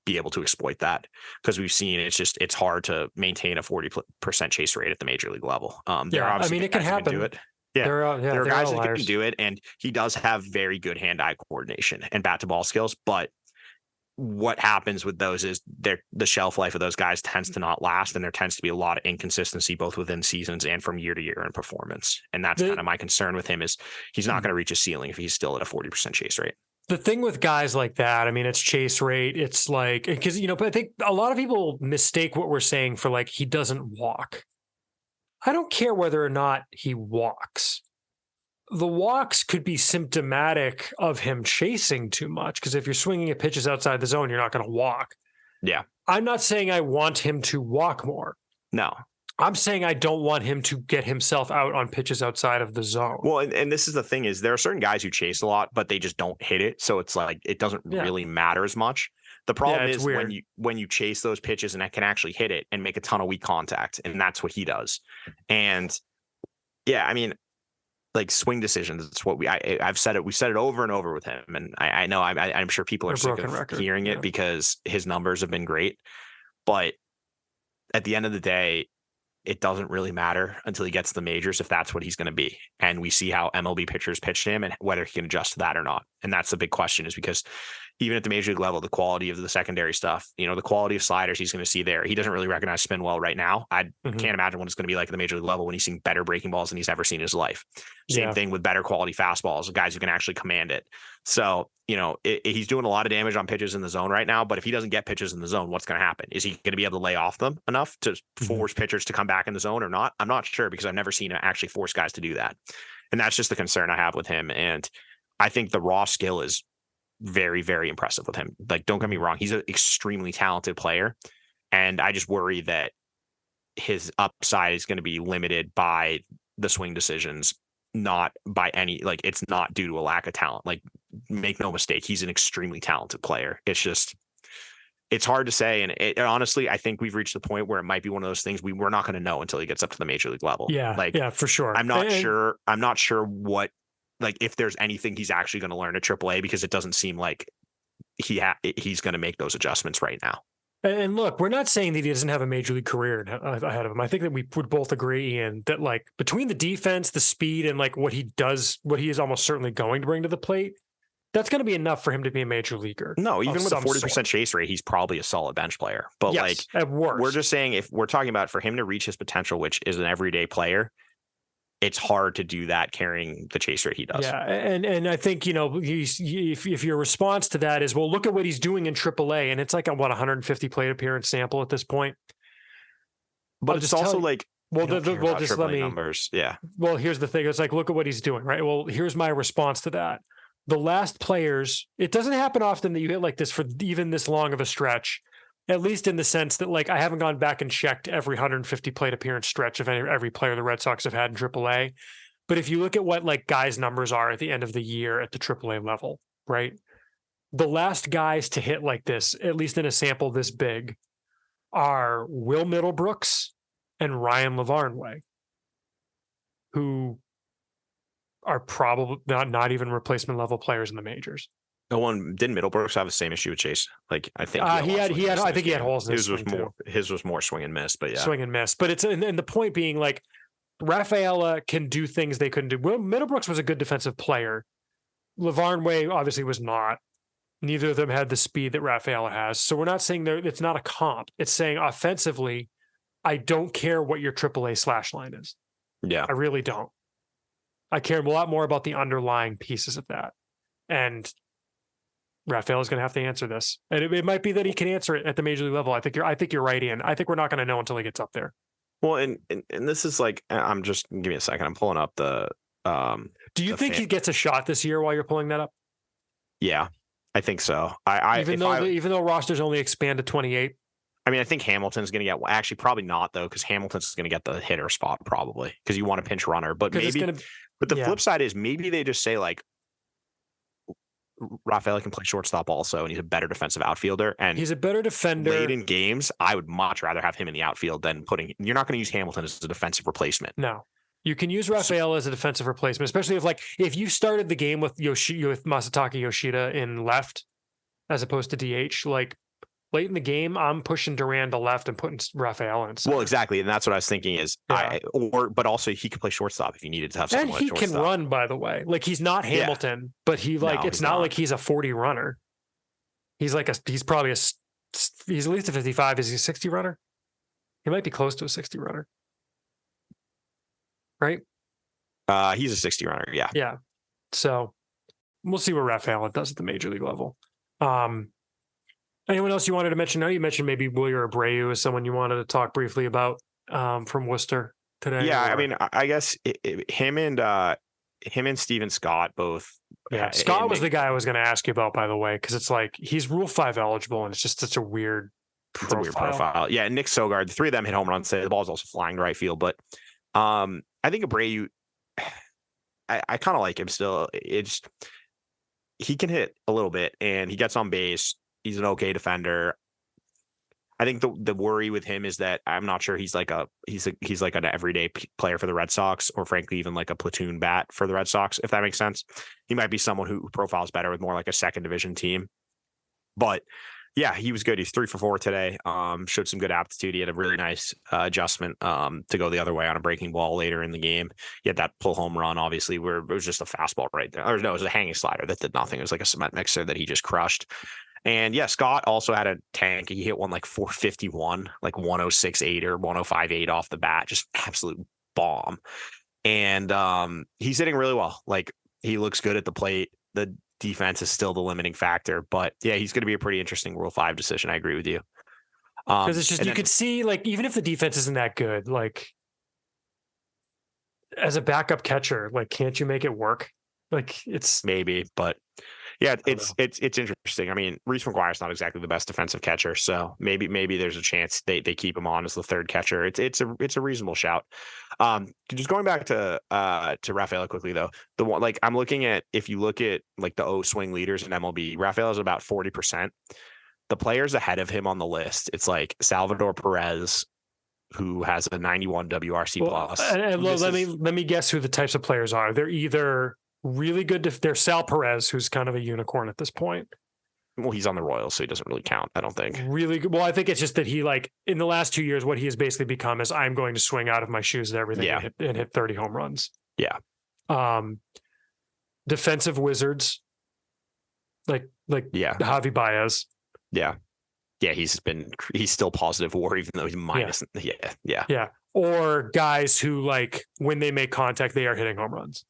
be able to exploit that, because we've seen it's hard to maintain a 40% chase rate at the major league level. It can happen. Do it. Yeah, there are guys that can do it, and he does have very good hand-eye coordination and bat-to-ball skills. But what happens with those is the shelf life of those guys tends to not last, and there tends to be a lot of inconsistency both within seasons and from year to year in performance. And that's kind of my concern with him, is he's not going to reach a ceiling if he's still at a 40% chase rate. The thing with guys like that, I mean, it's chase rate. It's like, because, but I think a lot of people mistake what we're saying for like, he doesn't walk. I don't care whether or not he walks. The walks could be symptomatic of him chasing too much, because if you're swinging at pitches outside the zone, you're not going to walk. Yeah. I'm not saying I want him to walk more. No. I'm saying I don't want him to get himself out on pitches outside of the zone. Well, and this is the thing, is there are certain guys who chase a lot, but they just don't hit it. So it's like, it doesn't really matter as much. The problem is when you chase those pitches and I can actually hit it and make a ton of weak contact, and that's what he does. And yeah, I mean, like swing decisions, it's what I've said it. We said it over and over with him, and I know I'm sure people are sick of hearing it because his numbers have been great. But at the end of the day, it doesn't really matter until he gets to the majors if that's what he's going to be. And we see how MLB pitchers pitch him and whether he can adjust to that or not. And that's the big question, is because even at the major league level, the quality of the secondary stuff, the quality of sliders he's going to see there. He doesn't really recognize spin well right now. I can't imagine what it's going to be like at the major league level when he's seeing better breaking balls than he's ever seen in his life. Same thing with better quality fastballs, guys who can actually command it. So, he's doing a lot of damage on pitches in the zone right now, but if he doesn't get pitches in the zone, what's going to happen? Is he going to be able to lay off them enough to force pitchers to come back in the zone or not? I'm not sure, because I've never seen him actually force guys to do that. And that's just the concern I have with him. And I think the raw skill is very, very impressive with him. Like, don't get me wrong, he's an extremely talented player. And I just worry that his upside is going to be limited by the swing decisions, not by it's not due to a lack of talent. Like, make no mistake, he's an extremely talented player. It's hard to say. And honestly, I think we've reached the point where it might be one of those things we're not going to know until he gets up to the major league level. Yeah, for sure. I'm not sure what, like, if there's anything he's actually going to learn at AAA, because it doesn't seem like he's going to make those adjustments right now. And look, we're not saying that he doesn't have a major league career ahead of him. I think that we would both agree, Ian, that like between the defense, the speed, and like what he is almost certainly going to bring to the plate, that's going to be enough for him to be a major leaguer. No, even with a 40% chase rate, he's probably a solid bench player. But yes, at worst, we're just saying, if we're talking about for him to reach his potential, which is an everyday player, it's hard to do that carrying the chase rate he does. Yeah, and I think, if your response to that is, well, look at what he's doing in AAA, and it's like a 150 plate appearance sample at this point. But it's also like, just let me numbers. Yeah. Well, here's the thing. It's like, look at what he's doing, right? Well, here's my response to that. The last players, it doesn't happen often that you hit like this for even this long of a stretch. At least in the sense that, like, I haven't gone back and checked every 150 plate appearance stretch of every player the Red Sox have had in AAA. But if you look at what like guys' numbers are at the end of the year at the AAA level, right? The last guys to hit like this, at least in a sample this big, are Will Middlebrooks and Ryan Lavarnway, who are probably not even replacement level players in the majors. No one didn't Middlebrooks have the same issue with Chase. Like I think I think he had holes in his swing more too. his was more swing and miss, but yeah. Swing and miss. But it's and the point being, like, Rafaela can do things they couldn't do. Well, Middlebrooks was a good defensive player. Lavarnway obviously was not. Neither of them had the speed that Rafaela has. So we're not saying it's not a comp. It's saying offensively, I don't care what your AAA slash line is. Yeah. I really don't. I care a lot more about the underlying pieces of that. And Rafael is going to have to answer this. And it might be that he can answer it at the major league level. I think you're right, Ian. I think we're not going to know until he gets up there. Well, and this is like, give me a second. I'm pulling up the. Do you think he gets a shot this year while you're pulling that up? Yeah, I think so. Even though rosters only expand to 28. I mean, I think Hamilton's going to get. Actually, probably not though, because Hamilton's going to get the hitter spot probably because you want a pinch runner. But maybe. But the flip side is maybe they just say like, Rafael can play shortstop also, and he's a better defensive outfielder. And he's a better defender. Late in games, I would much rather have him in the outfield than you're not going to use Hamilton as a defensive replacement. No. You can use Rafael as a defensive replacement, especially if you started the game with Masataka Yoshida in left as opposed to DH, like late in the game, I'm pushing Duran to left and putting Rafael in. Well, exactly, and that's what I was thinking is, but also he could play shortstop if you needed to have someone. And he can run, by the way. Like he's not Hamilton, but it's not like he's a 40 runner. He's like he's at least a 55. Is he a 60 runner? He might be close to a 60 runner, right? He's a 60 runner. Yeah. Yeah. So we'll see what Rafael does at the major league level. Anyone else you wanted to mention? No, you mentioned maybe Wilyer Abreu as someone you wanted to talk briefly about from Worcester today. Yeah, I mean, I guess him and Steven Scott both. Yeah, Scott was the guy I was going to ask you about, by the way, because it's like he's Rule 5 eligible, and it's just such a weird profile. It's a weird profile. Yeah, Nick Sogard, the three of them hit home runs today. The ball's also flying to right field, but I think Abreu, I kind of like him still. He can hit a little bit, and he gets on base. He's an okay defender. I think the worry with him is that I'm not sure he's like an everyday player for the Red Sox, or frankly even like a platoon bat for the Red Sox, if that makes sense. He might be someone who profiles better with more like a second division team. But yeah, he was good. He's 3 for 4 today. Showed some good aptitude. He had a really nice adjustment to go the other way on a breaking ball later in the game. He had that pull home run, obviously, where it was just a fastball right there. Or no, it was a hanging slider that did nothing. It was like a cement mixer that he just crushed. And yeah, Scott also had a tank. He hit one like 451, like 106.8 or 105.8 off the bat, just absolute bomb. And he's hitting really well. Like he looks good at the plate. The defense is still the limiting factor, but yeah, he's going to be a pretty interesting Rule 5 decision. I agree with you. Because it's just could see, like, even if the defense isn't that good, like as a backup catcher, like can't you make it work? Like it's maybe, but yeah, it's interesting. I mean, Reese McGuire's not exactly the best defensive catcher, so maybe there's a chance they keep him on as the third catcher. It's a reasonable shout. Just going back to Rafaela quickly though, the one like I'm looking at, if you look at like the swing leaders in MLB, Rafaela's about 40%. The players ahead of him on the list, it's like Salvador Perez, who has a 91 WRC plus. And let me guess who the types of players are. They're either really good. They're Sal Perez, who's kind of a unicorn at this point. Well, he's on the Royals, so he doesn't really count, I don't think. Really good. Well, I think it's just that he, like, in the last 2 years, what he has basically become is I'm going to swing out of my shoes at everything and hit 30 home runs. Yeah. Defensive wizards, like Javi Baez. Yeah. Yeah, he's still positive WAR, even though he's minus. Yeah. Or guys who, like, when they make contact, they are hitting home runs.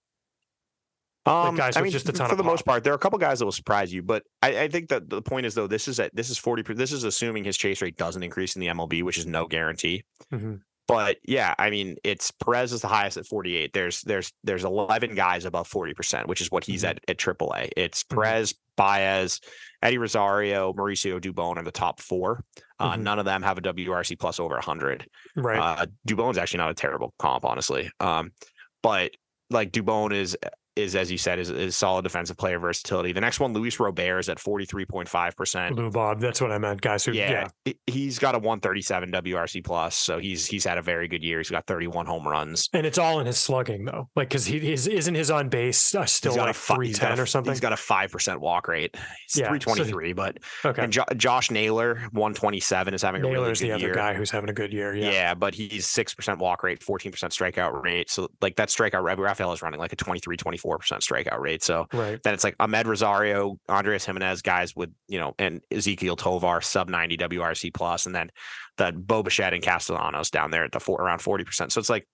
Like guys with just a ton for of the pop. most part, there are a couple guys that will surprise you, but I think that the point is though, this is 40. This is assuming his chase rate doesn't increase in the MLB, which is no guarantee. Mm-hmm. But yeah, I mean, it's Perez is the highest at 48. There's 11 guys above 40%, which is what he's at AAA. It's Perez, Baez, Eddie Rosario, Mauricio Dubon are the top four. None of them have a WRC plus over 100. Right. Dubon's actually not a terrible comp, honestly. But like Dubon is as you said, is solid defensive player versatility. The next one, Luis Robert, is at 43.5%. Lou Bob, that's what I meant, guys. He's got a 137 WRC plus, so he's had a very good year. He's got 31 home runs, and it's all in his slugging though. Like, because isn't his on base still like 310 or something? He's got a 5% walk rate. He's 323, but okay. And Josh Naylor, 127, is having a really good year. Naylor's the other guy who's having a good year. Yeah, but he's 6% walk rate, 14% strikeout rate. So like that strikeout rate, Rafael is running like a 24% strikeout rate. So then it's like Ahmed Rosario, Andres Jimenez, guys with, and Ezekiel Tovar, sub 90 WRC plus, and then the Bo Bichette and Castellanos down there at around 40%. So it's like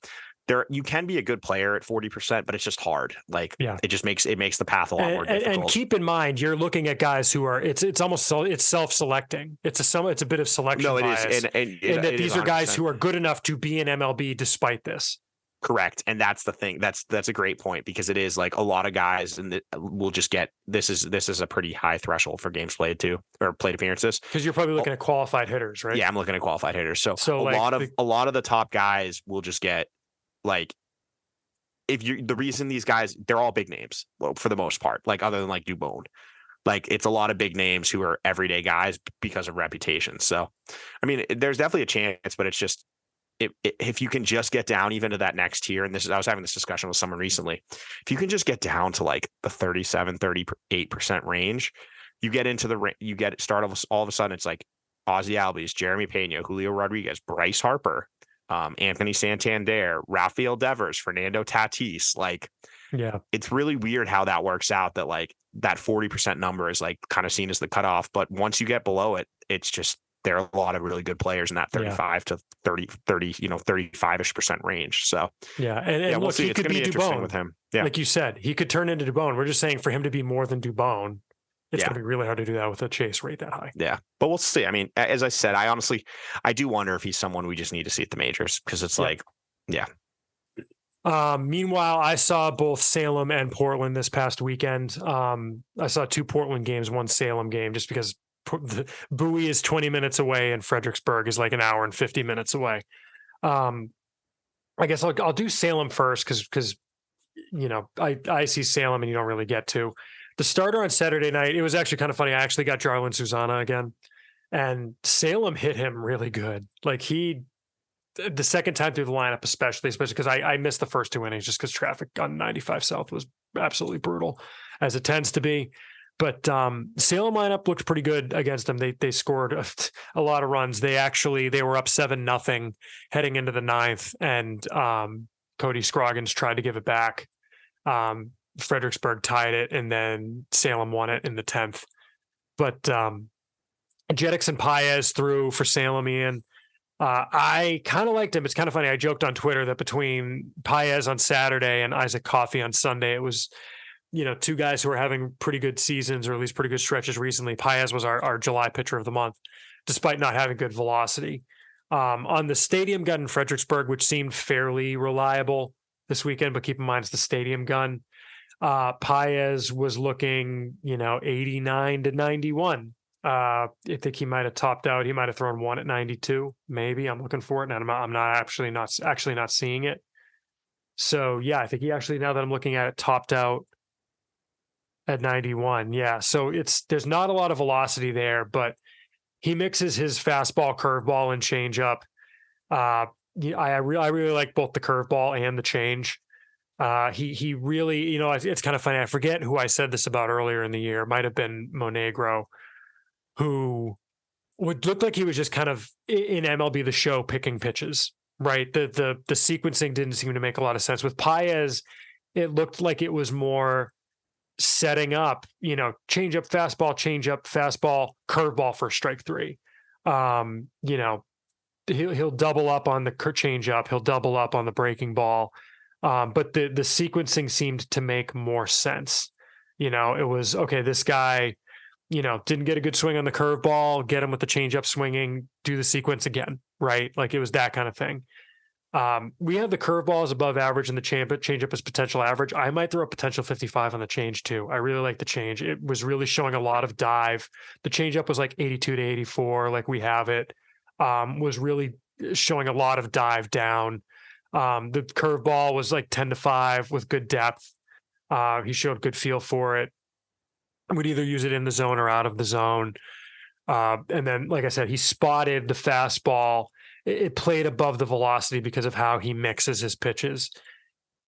you can be a good player at 40%, but it's just hard. Like it just makes the path a lot more difficult. And keep in mind, you're looking at guys who are it's self-selecting. It's a bit of selection bias. It is, and that these are guys who are good enough to be in MLB despite this. Correct. And that's the thing. That's a great point, because it is like a lot of guys and will just get this is a pretty high threshold for games played too, or plate appearances. Because you're probably looking at qualified hitters, right? Yeah, I'm looking at qualified hitters. So a lot of the top guys will just get like, the reason these guys, they're all big names for the most part, like other than like Dubon. Like it's a lot of big names who are everyday guys because of reputation. So I mean, there's definitely a chance, but it's just if you can just get down even to that next tier, and I was having this discussion with someone recently, if you can just get down to like the 38% range, you get start all of a sudden, it's like Ozzie Albies, Jeremy Pena, Julio Rodriguez, Bryce Harper, Anthony Santander, Rafael Devers, Fernando Tatis. Like, it's really weird how that works out, that like that 40% number is like kind of seen as the cutoff. But once you get below it, it's just, there are a lot of really good players in that 35 to 35-ish% range. So and we'll see. He it's could be Dubon with him. Yeah. Like you said, he could turn into Dubon. We're just saying for him to be more than Dubon, it's going to be really hard to do that with a chase rate that high. Yeah. But we'll see. I mean, as I said, I do wonder if he's someone we just need to see at the majors, because it's meanwhile, I saw both Salem and Portland this past weekend. I saw 2 Portland games, 1 Salem game, just because Bowie is 20 minutes away and Fredericksburg is like an hour and 50 minutes away. I guess I'll do Salem first because I see Salem and you don't really get to. The starter on Saturday night, it was actually kind of funny. I actually got Jarlin Susana again, and Salem hit him really good. Like the second time through the lineup, especially because I missed the first 2 innings just because traffic on 95 South was absolutely brutal, as it tends to be. But Salem lineup looked pretty good against them. They scored a lot of runs. They were up 7-0 heading into the 9th, and Cody Scroggins tried to give it back. Fredericksburg tied it, and then Salem won it in the 10th. But Jettix and Paez threw for Salem, Ian. I kind of liked him. It's kind of funny. I joked on Twitter that between Paez on Saturday and Isaac Coffey on Sunday, it was 2 guys who are having pretty good seasons, or at least pretty good stretches recently. Paez was our July pitcher of the month, despite not having good velocity. On the stadium gun in Fredericksburg, which seemed fairly reliable this weekend, but keep in mind it's the stadium gun. Paez was looking, 89 to 91. I think he might have topped out. He might have thrown 1 at 92. Maybe. I'm looking for it, and I'm not actually not seeing it. So yeah, I think he actually, now that I'm looking at it, topped out at 91. Yeah. So there's not a lot of velocity there, but he mixes his fastball, curveball, and changeup. I really like both the curveball and the change. He really, it's kind of funny. I forget who I said this about earlier in the year. It might have been Monegro, who would look like he was just kind of in MLB The Show picking pitches, right? The sequencing didn't seem to make a lot of sense. With Paez, it looked like it was more setting up, change up, fastball, curveball for strike 3. He'll double up on the change up, he'll double up on the breaking ball. But the sequencing seemed to make more sense. It was, okay, this guy, didn't get a good swing on the curveball, get him with the changeup swinging, do the sequence again, right? Like it was that kind of thing. We have the curveball is above average and the changeup is potential average. I might throw a potential 55 on the change too. I really like the change. It was really showing a lot of dive. The changeup was like 82 to 84, like we have it. Was really showing a lot of dive down. The curveball was like 10 to 5 with good depth. He showed good feel for it. Would either use it in the zone or out of the zone. And then, like I said, he spotted the fastball. It played above the velocity because of how he mixes his pitches.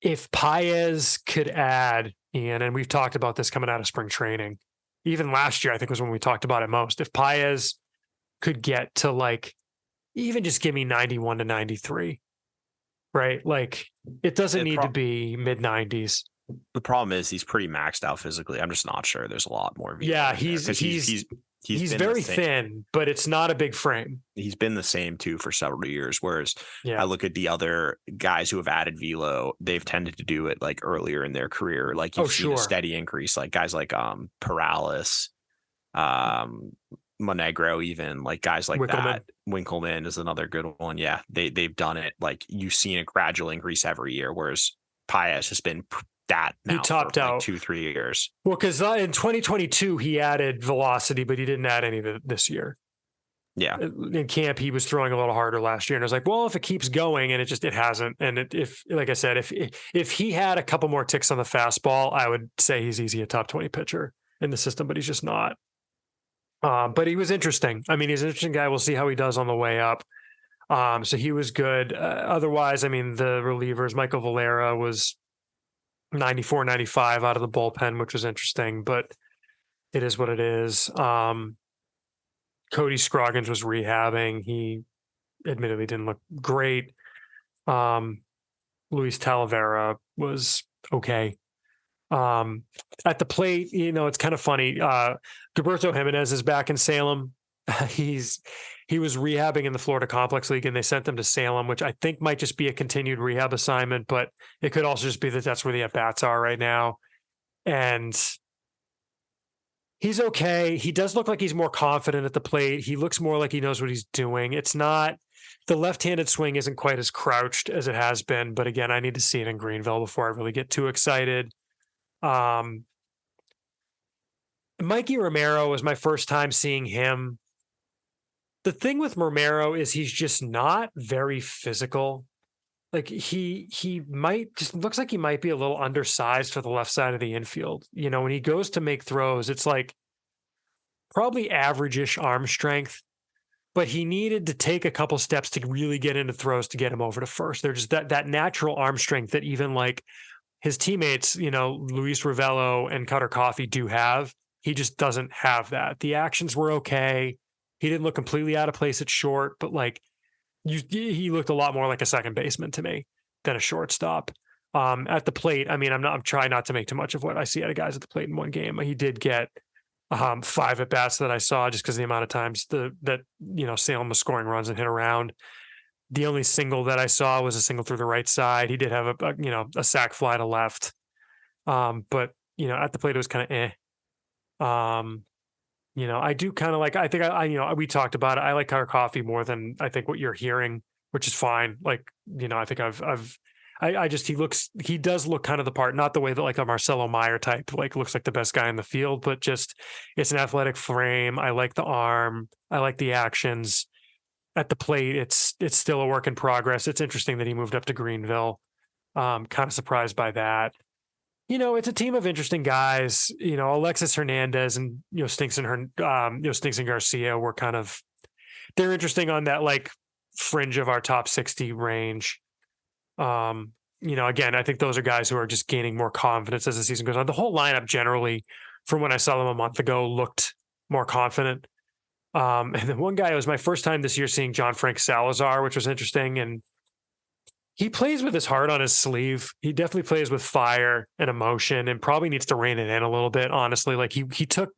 If Paez could add, and we've talked about this coming out of spring training, even last year, I think was when we talked about it most. If Paez could get to like, even just give me 91 to 93, right? Like it doesn't need to be mid 90s. The problem is he's pretty maxed out physically. I'm just not sure there's a lot more. Yeah, he's very thin, but it's not a big frame. He's been the same too for several years. Whereas I look at the other guys who have added velo, they've tended to do it like earlier in their career. Like you've seen a steady increase, like guys like Perales, Monegro, even like guys like that. Winkleman is another good one. Yeah, they've done it. Like you've seen a gradual increase every year, whereas Paez has been that now. He topped out like 2-3 years. Well, because in 2022 he added velocity, but he didn't add any this year. Yeah, in camp he was throwing a little harder last year, and I was like, well, if it keeps going, and it hasn't, and if like I said, if he had a couple more ticks on the fastball, I would say he's easy a top 20 pitcher in the system, but he's just not. But he was interesting. I mean, he's an interesting guy. We'll see how he does on the way up. So he was good. Otherwise, I mean, the relievers, Michael Valera was 94, 95 out of the bullpen, which was interesting, but it is what it is. Cody Scroggins was rehabbing. He admittedly didn't look great. Luis Talavera was okay. At the plate, it's kind of funny. Gilberto Jimenez is back in Salem. He was rehabbing in the Florida Complex League, and they sent him to Salem, which I think might just be a continued rehab assignment, but it could also just be that that's where the at-bats are right now. And he's okay. He does look like he's more confident at the plate. He looks more like he knows what he's doing. It's not, the left-handed swing isn't quite as crouched as it has been, but again, I need to see it in Greenville before I really get too excited. Mikey Romero was my first time seeing him. The thing with Romero is he's just not very physical. Like he might just looks like he might be a little undersized for the left side of the infield. When he goes to make throws, it's like probably average-ish arm strength, but he needed to take a couple steps to really get into throws to get him over to first. They're just that natural arm strength that even like his teammates, Luis Ravello and Cutter Coffey do have. He just doesn't have that. The actions were okay. He didn't look completely out of place at short, but like he looked a lot more like a second baseman to me than a shortstop. At the plate, I mean, I'm trying not to make too much of what I see out of guys at the plate in one game. He did get 5 at bats that I saw just because the amount of times that Salem was scoring runs and hit around. The only single that I saw was a single through the right side. He did have a sac fly to left. But at the plate it was kind of eh. I do kind of like, I think we talked about it. I like Cutter Coffey more than I think what you're hearing, which is fine. Like, I think he does look kind of the part, not the way that like a Marcelo Meyer type, like looks like the best guy in the field, but just, it's an athletic frame. I like the arm. I like the actions at the plate. It's still a work in progress. It's interesting that he moved up to Greenville. Kind of surprised by that. It's a team of interesting guys. Alexis Hernandez and Stinks and Garcia were they're interesting on that like fringe of our top 60 range. Again, I think those are guys who are just gaining more confidence as the season goes on. The whole lineup generally, from when I saw them a month ago, looked more confident. And then one guy, it was my first time this year seeing John Frank Salazar, which was interesting, and he plays with his heart on his sleeve. He definitely plays with fire and emotion and probably needs to rein it in a little bit, honestly. Like he took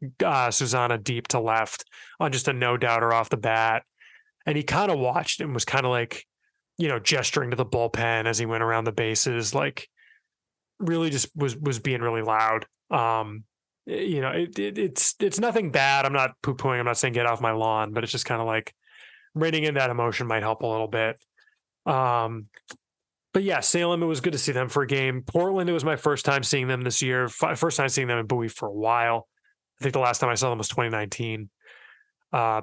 Susanna deep to left on just a no-doubter off the bat. And he kind of watched and was kind of like, gesturing to the bullpen as he went around the bases, like really just was being really loud. It's nothing bad. I'm not poo-pooing. I'm not saying get off my lawn, but it's just kind of like reining in that emotion might help a little bit. But yeah, Salem, it was good to see them for a game. Portland, it was my first time seeing them this year. First time seeing them in Bowie for a while. I think the last time I saw them was 2019. I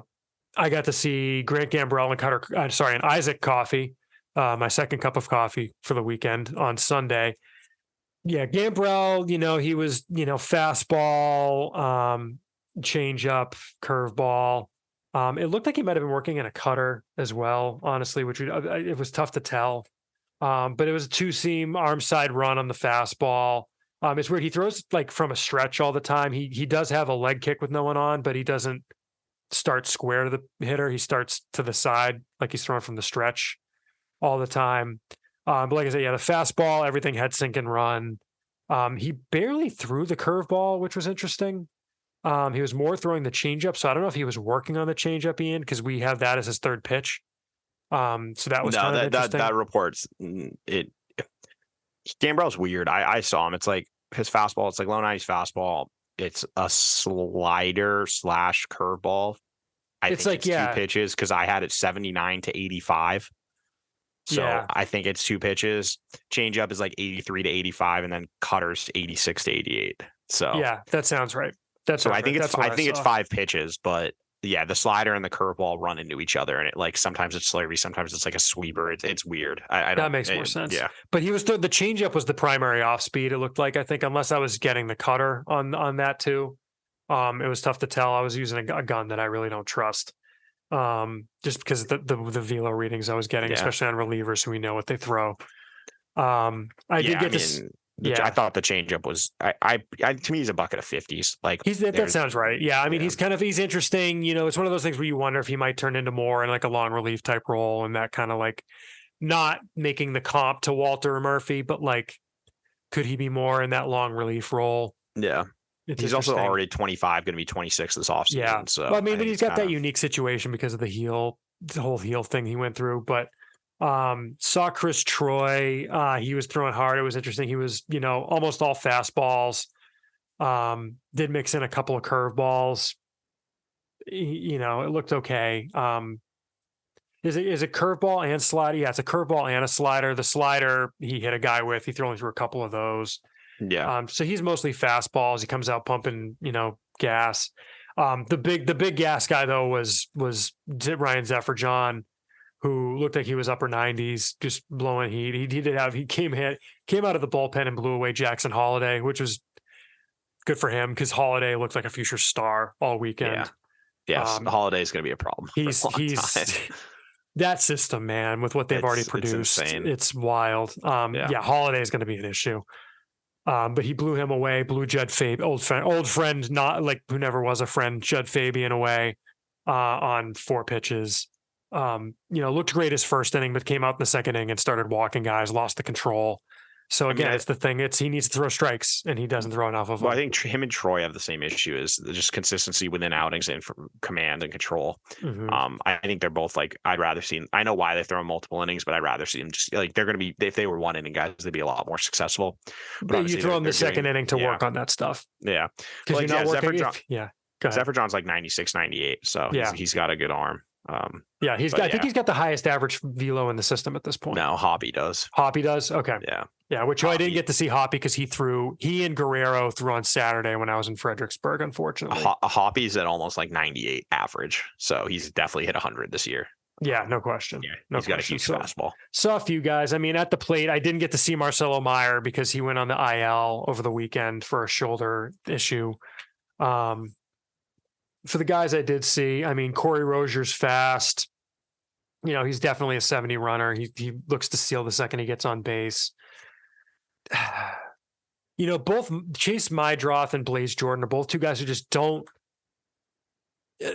got to see Grant Gambrell and Isaac Coffey, my second cup of coffee for the weekend on Sunday. Yeah, Gambrell, he was, fastball, change up, curveball. It looked like he might have been working in a cutter as well, honestly, which it was tough to tell. But it was a two-seam arm side run on the fastball. It's weird. He throws like from a stretch all the time. He does have a leg kick with no one on, but he doesn't start square to the hitter. He starts to the side, like he's throwing from the stretch all the time. But like I said, yeah, the fastball, everything head sink and run. He barely threw the curveball, which was interesting. He was more throwing the changeup. So I don't know if he was working on the changeup, Ian, because we have that as his third pitch. So that was kind of interesting. That reports it. Gambrell's weird. I saw him. It's like his fastball. It's like low 90s fastball. It's a slider / curveball. I think it's two pitches because I had it 79 to 85. So I think it's two pitches. Changeup is like 83 to 85, and then cutters 86 to 88. So yeah, that sounds right. I think it's 5 pitches, but yeah, the slider and the curveball run into each other, and it like sometimes it's slurry, sometimes it's like a sweeper. It's weird. That makes more sense. Yeah, but he was the changeup was the primary off speed. It looked like, I think, unless I was getting the cutter on that too. It was tough to tell. I was using a gun that I really don't trust. Just because the velo readings I was getting, especially on relievers who we know what they throw. I thought the changeup was to me he's a bucket of 50s. Like that sounds right. Yeah, I mean he's interesting. It's one of those things where you wonder if he might turn into more in like a long relief type role, and that kind of like not making the comp to Walter or Murphy, but like could he be more in that long relief role? Yeah. He's also already 25, going to be 26 this offseason. Yeah. So but he's got that unique situation because of the whole heel thing he went through. But saw Chris Troy. He was throwing hard. It was interesting. He was, almost all fastballs. Did mix in a couple of curveballs. It looked okay. Is it curveball and slider? Yeah, it's a curveball and a slider. The slider he hit a guy with. He only threw a couple of those. Yeah. So he's mostly fastballs. He comes out pumping, gas. The big gas guy though was Ryan Zephyr-John, who looked like he was upper 90s, just blowing heat. He came out of the bullpen and blew away Jackson Holiday, which was good for him because Holiday looked like a future star all weekend. Yeah. Yes, Holiday is going to be a problem. He's that system, man, with what they've already produced. It's wild. Holiday is going to be an issue. But he blew him away, blew Judd Fabian, old friend, not like who never was a friend, Judd Fabian away on 4 pitches. Looked great his first inning, but came out in the second inning and started walking guys, lost the control. So again, it's the thing. He needs to throw strikes, and he doesn't throw enough of them. Well, I think him and Troy have the same issue: is just consistency within outings and from command and control. Mm-hmm. I think they're both like I'd rather see. I know why they throw multiple innings, but I'd rather see them just like they're going to be. If they were 1 inning guys, they'd be a lot more successful. But you throw them the second inning to work on that stuff. Yeah, because you're not working. Zephyr-John's like 96, 98, so he's got a good arm. I think he's got the highest average velo in the system at this point. No, Hoppy does. Hoppy does? Okay. Yeah, which I didn't get to see Hoppy because he and Guerrero threw on Saturday when I was in Fredericksburg, unfortunately. Hoppy's at almost like 98 average, so he's definitely hit 100 this year. Yeah, no question. Yeah, he's got a huge fastball. Saw a few guys. I mean, at the plate, I didn't get to see Marcelo Meyer because he went on the IL over the weekend for a shoulder issue. For the guys I did see, I mean, Corey Rozier's fast. He's definitely a 70 runner. He looks to steal the second he gets on base. Both Chase Mydroth and Blaze Jordan are both two guys who just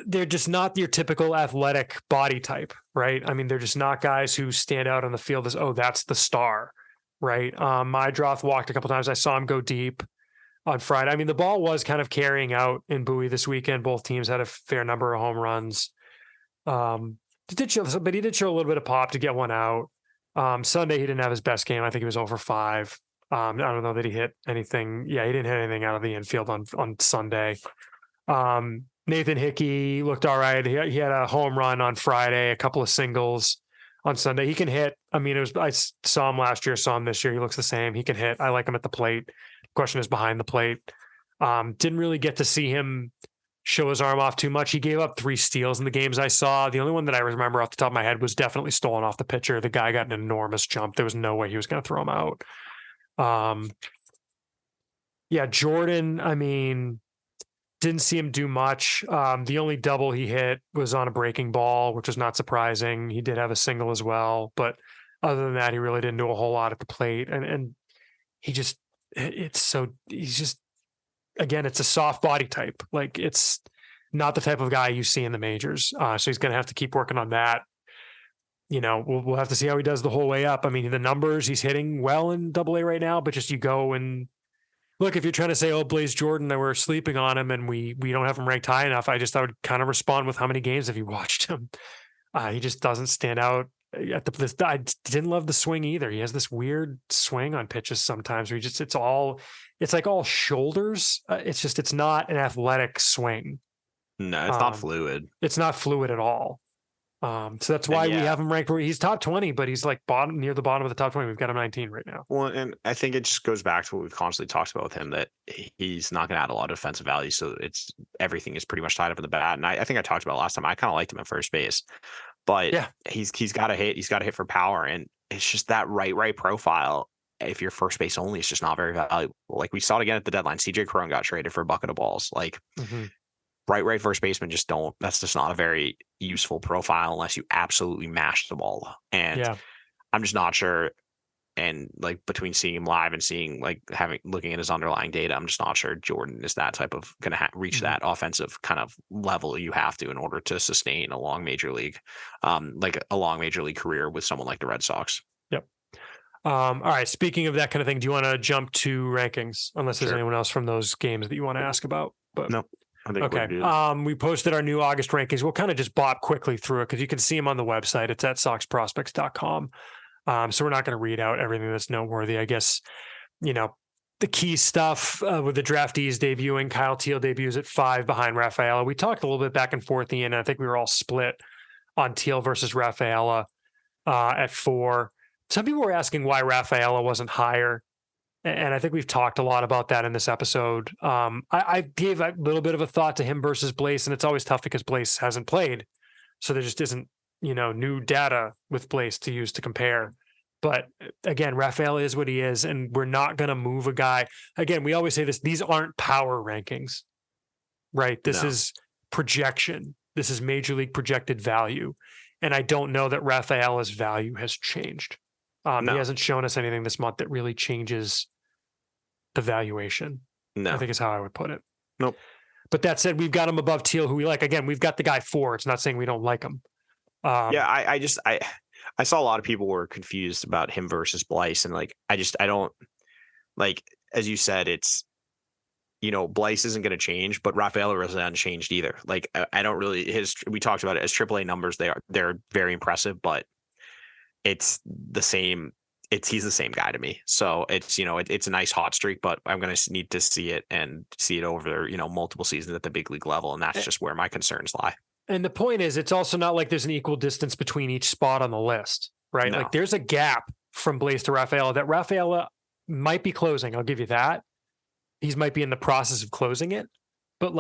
they're just not your typical athletic body type, right? I mean, they're just not guys who stand out on the field as, that's the star, right? Mydroth walked a couple times. I saw him go deep on Friday. I mean, the ball was kind of carrying out in Bowie this weekend. Both teams had a fair number of home runs. He did show a little bit of pop to get one out. Sunday, he didn't have his best game. I think he was over 5. I don't know that he hit anything. Yeah, he didn't hit anything out of the infield on Sunday. Nathan Hickey looked all right. He had a home run on Friday, a couple of singles. on Sunday. He can hit. I mean, I saw him last year, saw him this year. He looks the same. He can hit. I like him at the plate. Question is behind the plate. Didn't really get to see him show his arm off too much. He gave up 3 steals in the games I saw. The only one that I remember off the top of my head was definitely stolen off the pitcher. The guy got an enormous jump. There was no way he was going to throw him out. Yeah, Jordan, I mean, didn't see him do much. The only double he hit was on a breaking ball, which was not surprising. He did have a single as well, but other than that, he really didn't do a whole lot at the plate. And he's just, again, it's a soft body type. Like, it's not the type of guy you see in the majors. So he's going to have to keep working on that. You know, we'll have to see how he does the whole way up. I mean, the numbers, he's hitting well in AA right now, but just you go and look, if you're trying to say, oh, Blaze Jordan, that we're sleeping on him and we don't have him ranked high enough, I would kind of respond with how many games have you watched him? He just doesn't stand out. I didn't love the swing either. He has this weird swing on pitches sometimes where it's like all shoulders. It's not an athletic swing. No, it's not fluid. It's not fluid at all. So that's why we have him ranked where he's top 20, but he's like near the bottom of the top 20. We've got him 19 right now. Well, and I think it just goes back to what we've constantly talked about with him, that he's not going to add a lot of defensive value. So everything is pretty much tied up in the bat. And I think I talked about last time, I kind of liked him at first base, but he's got to hit. He's got to hit for power. And it's just that right profile. If you're first base only, it's just not very valuable. Like we saw it again at the deadline. CJ Cron got traded for a bucket of balls. Like, right first baseman that's just not a very useful profile unless you absolutely mash the ball. And I'm just not sure. And like between seeing him live and seeing looking at his underlying data, I'm just not sure Jordan is that type of going to reach that offensive kind of level you have to in order to sustain a long major league, career with someone like the Red Sox. Yep. All right. Speaking of that kind of thing, do you want to jump to rankings? Unless there's anyone else from those games that you want to ask about? But no. Okay. We posted our new August rankings. We'll kind of just bop quickly through it because you can see them on the website. It's at soxprospects.com. So we're not going to read out everything that's noteworthy. I guess, the key stuff with the draftees debuting. Kyle Teal debuts at 5 behind Rafaela. We talked a little bit back and forth, Ian. I think we were all split on Teal versus Rafaela at 4. Some people were asking why Rafaela wasn't higher. And I think we've talked a lot about that in this episode. I gave a little bit of a thought to him versus Blaze, and it's always tough because Blaze hasn't played. So there just isn't, new data with Blaze to use to compare. But again, Rafael is what he is, and we're not going to move a guy. Again, we always say this, these aren't power rankings, right? This is projection. This is major league projected value. And I don't know that Rafaela's value has changed. He hasn't shown us anything this month that really changes the valuation. No, I think is how I would put it. Nope. But that said, we've got him above Teal, who we like. Again, we've got the guy 4. It's not saying we don't like him. I saw a lot of people were confused about him versus Blyce, and I don't like, as you said, it's Blyce isn't going to change, but Rafael really hasn't changed either. Like I don't really we talked about it as AAA numbers. They're very impressive, but it's the same. He's the same guy to me. So it's, it's a nice hot streak, but I'm going to need to see it over, multiple seasons at the big league level. And that's just where my concerns lie. And the point is, it's also not like there's an equal distance between each spot on the list, right? No. Like there's a gap from Blaze to Rafaela that Rafaela might be closing. I'll give you that. He might be in the process of closing it, but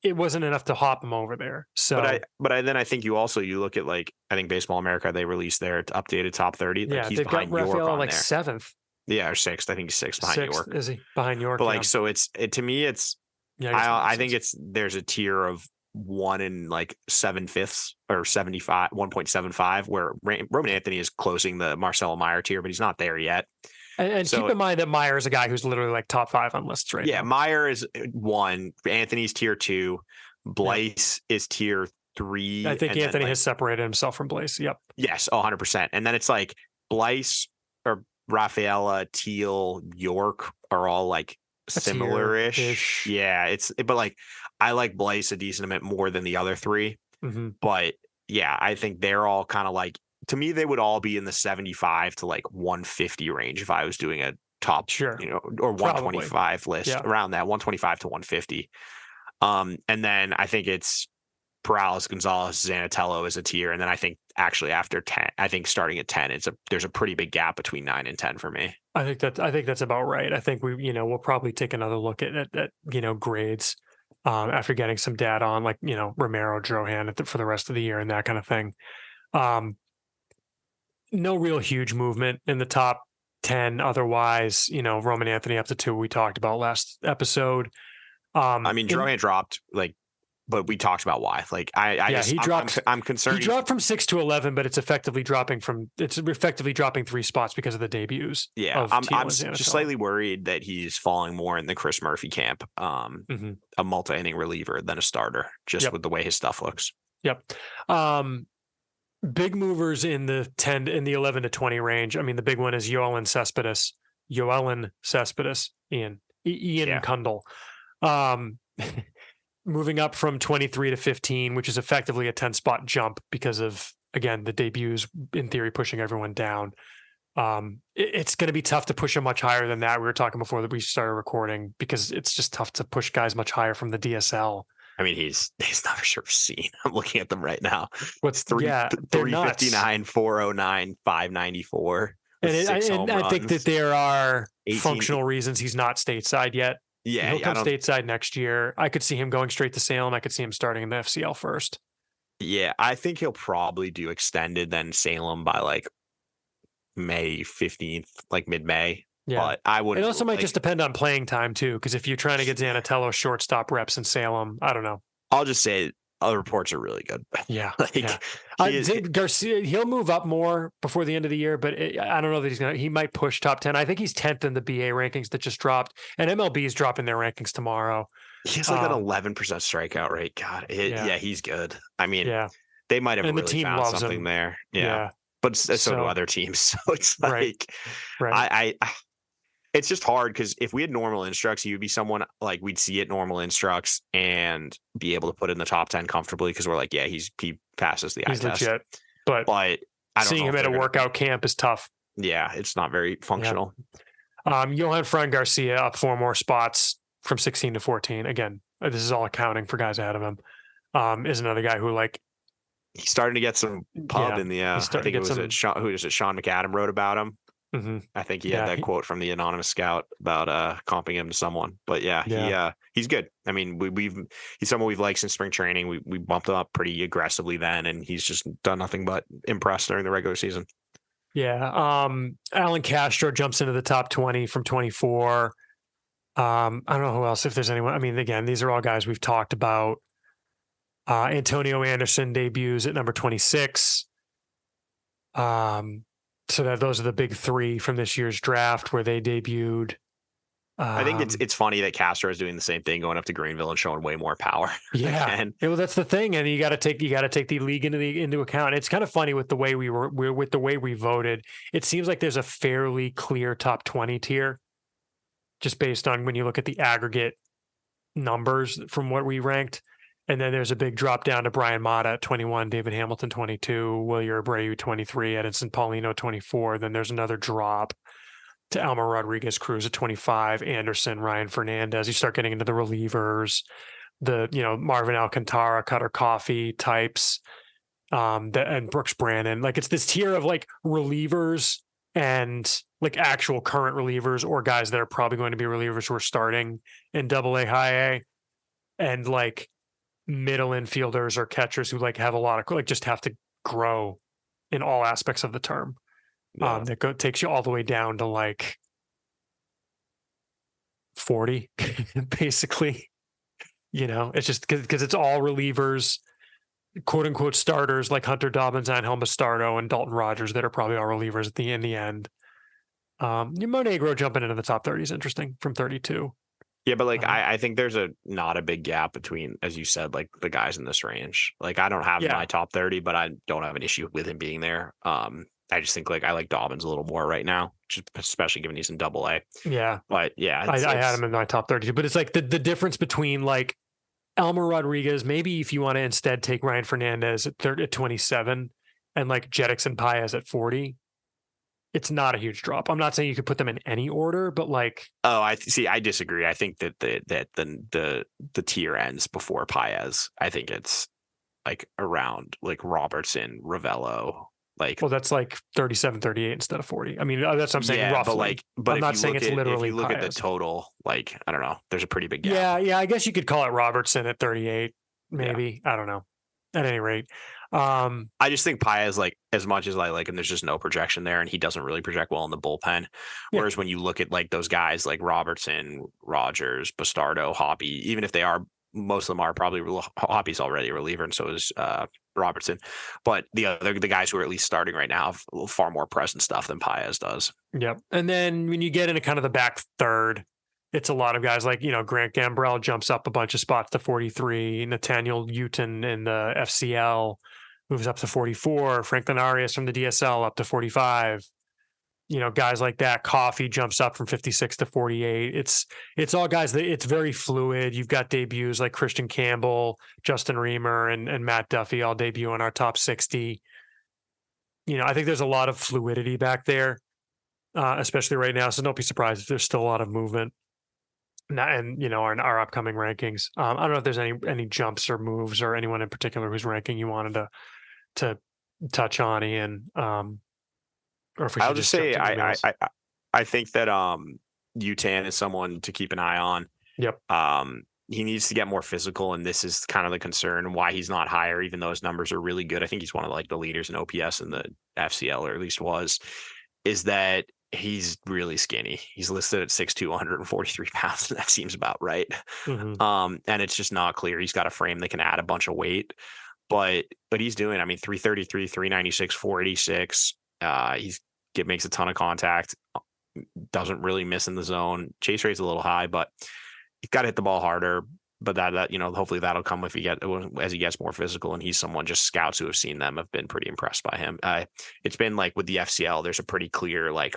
it wasn't enough to hop him over there. So, then I think you look at I think Baseball America, they released their updated top 30. Yeah, he's they've behind got York Rafaela on there. 7th. Yeah, or 6th. I think he's 6th behind York. Is he behind York? But so to me, it's. Yeah, I think there's a tier of 1 and 7/5 or 75, 1.75, where Roman Anthony is closing the Marcelo Meyer tier, but he's not there yet. And keep in mind that Meyer is a guy who's literally top 5 on lists right now. Yeah, Meyer is 1. Anthony's tier 2. Blyce is tier 3. I think Anthony has separated himself from Blyce. Yep. Yes, 100%. And then it's Blyce or Rafaela, Teal, York are all similar-ish. Yeah, but I like Blyce a decent amount more than the other 3. Mm-hmm. But yeah, I think they're all kind of to me, they would all be in the 75 to 150 range if I was doing a top, or 125 list around that 125 to 150. And then I think it's Perales, Gonzalez, Zanatello is a tier, and then I think actually after 10, I think starting at 10, there's a pretty big gap between 9 and 10 for me. I think that's about right. I think we'll probably take another look at grades after getting some data on like Romero, Drohan for the rest of the year and that kind of thing. No real huge movement in the top 10. Otherwise, Roman Anthony up to 2. We talked about last episode. I mean, Drohan dropped but we talked about why. Like I'm concerned. He dropped from 6 to 11, but it's effectively dropping 3 spots because of the debuts. Yeah, I'm just slightly worried that he's falling more in the Chris Murphy camp, a multi-inning reliever than a starter, just with the way his stuff looks. Yep. Big movers in the 11 to 20 range. I mean, the big one is Yoelan Cespedes, Ian Kundal. Moving up from 23 to 15, which is effectively a 10-spot jump because of, again, the debuts in theory pushing everyone down. It's going to be tough to push him much higher than that. We were talking before that we started recording because it's just tough to push guys much higher from the DSL. I mean, his numbers are obscene. I'm looking at them right now. What's 359, 409, 594. And I think that there are 18 functional reasons he's not stateside yet. Yeah, he'll come stateside next year. I could see him going straight to Salem. I could see him starting in the FCL first. Yeah, I think he'll probably do extended then Salem by like May 15th, like mid-May. Yeah. But I would. It also might just depend on playing time too, because if you're trying to get Zanatello shortstop reps in Salem, I don't know. I'll just say other reports are really good. Yeah. Garcia, he'll move up more before the end of the year, but I don't know that he might push top 10. I think he's 10th in the BA rankings that just dropped, and MLB is dropping their rankings tomorrow. He has like an 11% strikeout rate. God, he's good. I mean, they might have and really the team found loves something him. there. Yeah. But so do other teams. So it's like, right. It's just hard because if we had normal instructs, he would be someone like we'd see it normal instructs and be able to put in the top 10 comfortably because we're like, yeah, he passes the eye test. Legit. But I don't seeing him at a workout camp is tough. Yeah, it's not very functional. Yeah. Johan Fran Garcia up 4 more spots from 16 to 14. Again, this is all accounting for guys ahead of him. Is another guy who he's starting to get some pub in the. I think it was Sean McAdam wrote about him. Mm-hmm. I think he had that quote from the anonymous scout about comping him to someone. But he's good. I mean, he's someone we've liked since spring training. We bumped him up pretty aggressively then, and he's just done nothing but impress during the regular season. Yeah. Alan Castro jumps into the top 20 from 24. I don't know who else, if there's anyone. I mean, again, these are all guys we've talked about. Antonio Anderson debuts at number 26. So those are the big 3 from this year's draft where they debuted. I think it's funny that Castro is doing the same thing, going up to Greenville and showing way more power. Yeah, well, that's the thing, and you got to take the league into account. It's kind of funny with the way we voted. It seems like there's a fairly clear top 20 tier, just based on when you look at the aggregate numbers from what we ranked. And then there's a big drop down to Brian Mata at 21, David Hamilton 22, Wilyer Abreu 23, Edinson Paulino 24. Then there's another drop to Alma Rodriguez Cruz at 25, Anderson, Ryan Fernandez. You start getting into the relievers, Marvin Alcantara, Cutter Coffee types, and Brooks Brannon. Like, it's this tier of like relievers and like actual current relievers or guys that are probably going to be relievers who are starting in AA high A, and like middle infielders or catchers who like have a lot of just have to grow in all aspects of the term. That takes you all the way down to like 40 basically. It's just because it's all relievers, quote unquote starters like Hunter Dobbins, Angel Bastardo, and Dalton Rogers that are probably all relievers in the end. Monegro jumping into the top 30 is interesting from 32. Yeah, but I think there's not a big gap between, as you said, like the guys in this range. Like, I don't have my top 30, but I don't have an issue with him being there. I just think I like Dobbins a little more right now, just especially given he's in AA. Yeah. But yeah, I had him in my top 32, but it's like the difference between like Elmer Rodriguez, maybe if you want to instead take Ryan Fernandez at 27 and like Jetix and Paez at 40. It's not a huge drop. I'm not saying you could put them in any order, but like, I see. I disagree. I think that the tier ends before Paez. I think it's like around like Robertson, Ravello. Like, well, that's like 37, 38 instead of 40. I mean, that's what I'm saying. yeah, Roughly. but I'm if not you saying look it's at literally if you look at the Paez. total, like, I don't know, there's a pretty big gap. Yeah. I guess you could call it Robertson at 38, maybe. Yeah. I don't know. At any rate, I just think Paez, like, as much as I like him, there's just no projection there, and he doesn't really project well in the bullpen. Whereas when you look at like those guys like Robertson, Rogers, Bastardo, Hoppy, even if they are, most of them are probably Hoppy's already a reliever, and so is Robertson. But the guys who are at least starting right now have far more present stuff than Paez does. Yep. And then when you get into kind of the back third, it's a lot of guys like, Grant Gambrell jumps up a bunch of spots to 43. Nathaniel Uton in the FCL moves up to 44. Franklin Arias from the DSL up to 45. Guys like that. Coffee jumps up from 56 to 48. It's all guys that it's very fluid. You've got debuts like Christian Campbell, Justin Reamer, and Matt Duffy all debut in our top 60. I think there's a lot of fluidity back there, especially right now. So don't be surprised if there's still a lot of movement. And our upcoming rankings. I don't know if there's any jumps or moves or anyone in particular whose ranking you wanted to touch on, Ian. Or if we I'll just say I think that Utan is someone to keep an eye on. Yep. He needs to get more physical, and this is kind of the concern why he's not higher, even though his numbers are really good. I think he's one of like the leaders in OPS in the FCL, or at least was. Is that he's really skinny. He's listed at 6'2", 143 pounds. And that seems about right. Mm-hmm. And it's just not clear. He's got a frame that can add a bunch of weight, but he's doing, 333, 396, 486. Makes a ton of contact, doesn't really miss in the zone. Chase rate's a little high, but he's got to hit the ball harder. But that hopefully that'll come as he gets more physical. And he's someone, just scouts who have seen them have been pretty impressed by him. It's been like with the FCL, there's a pretty clear like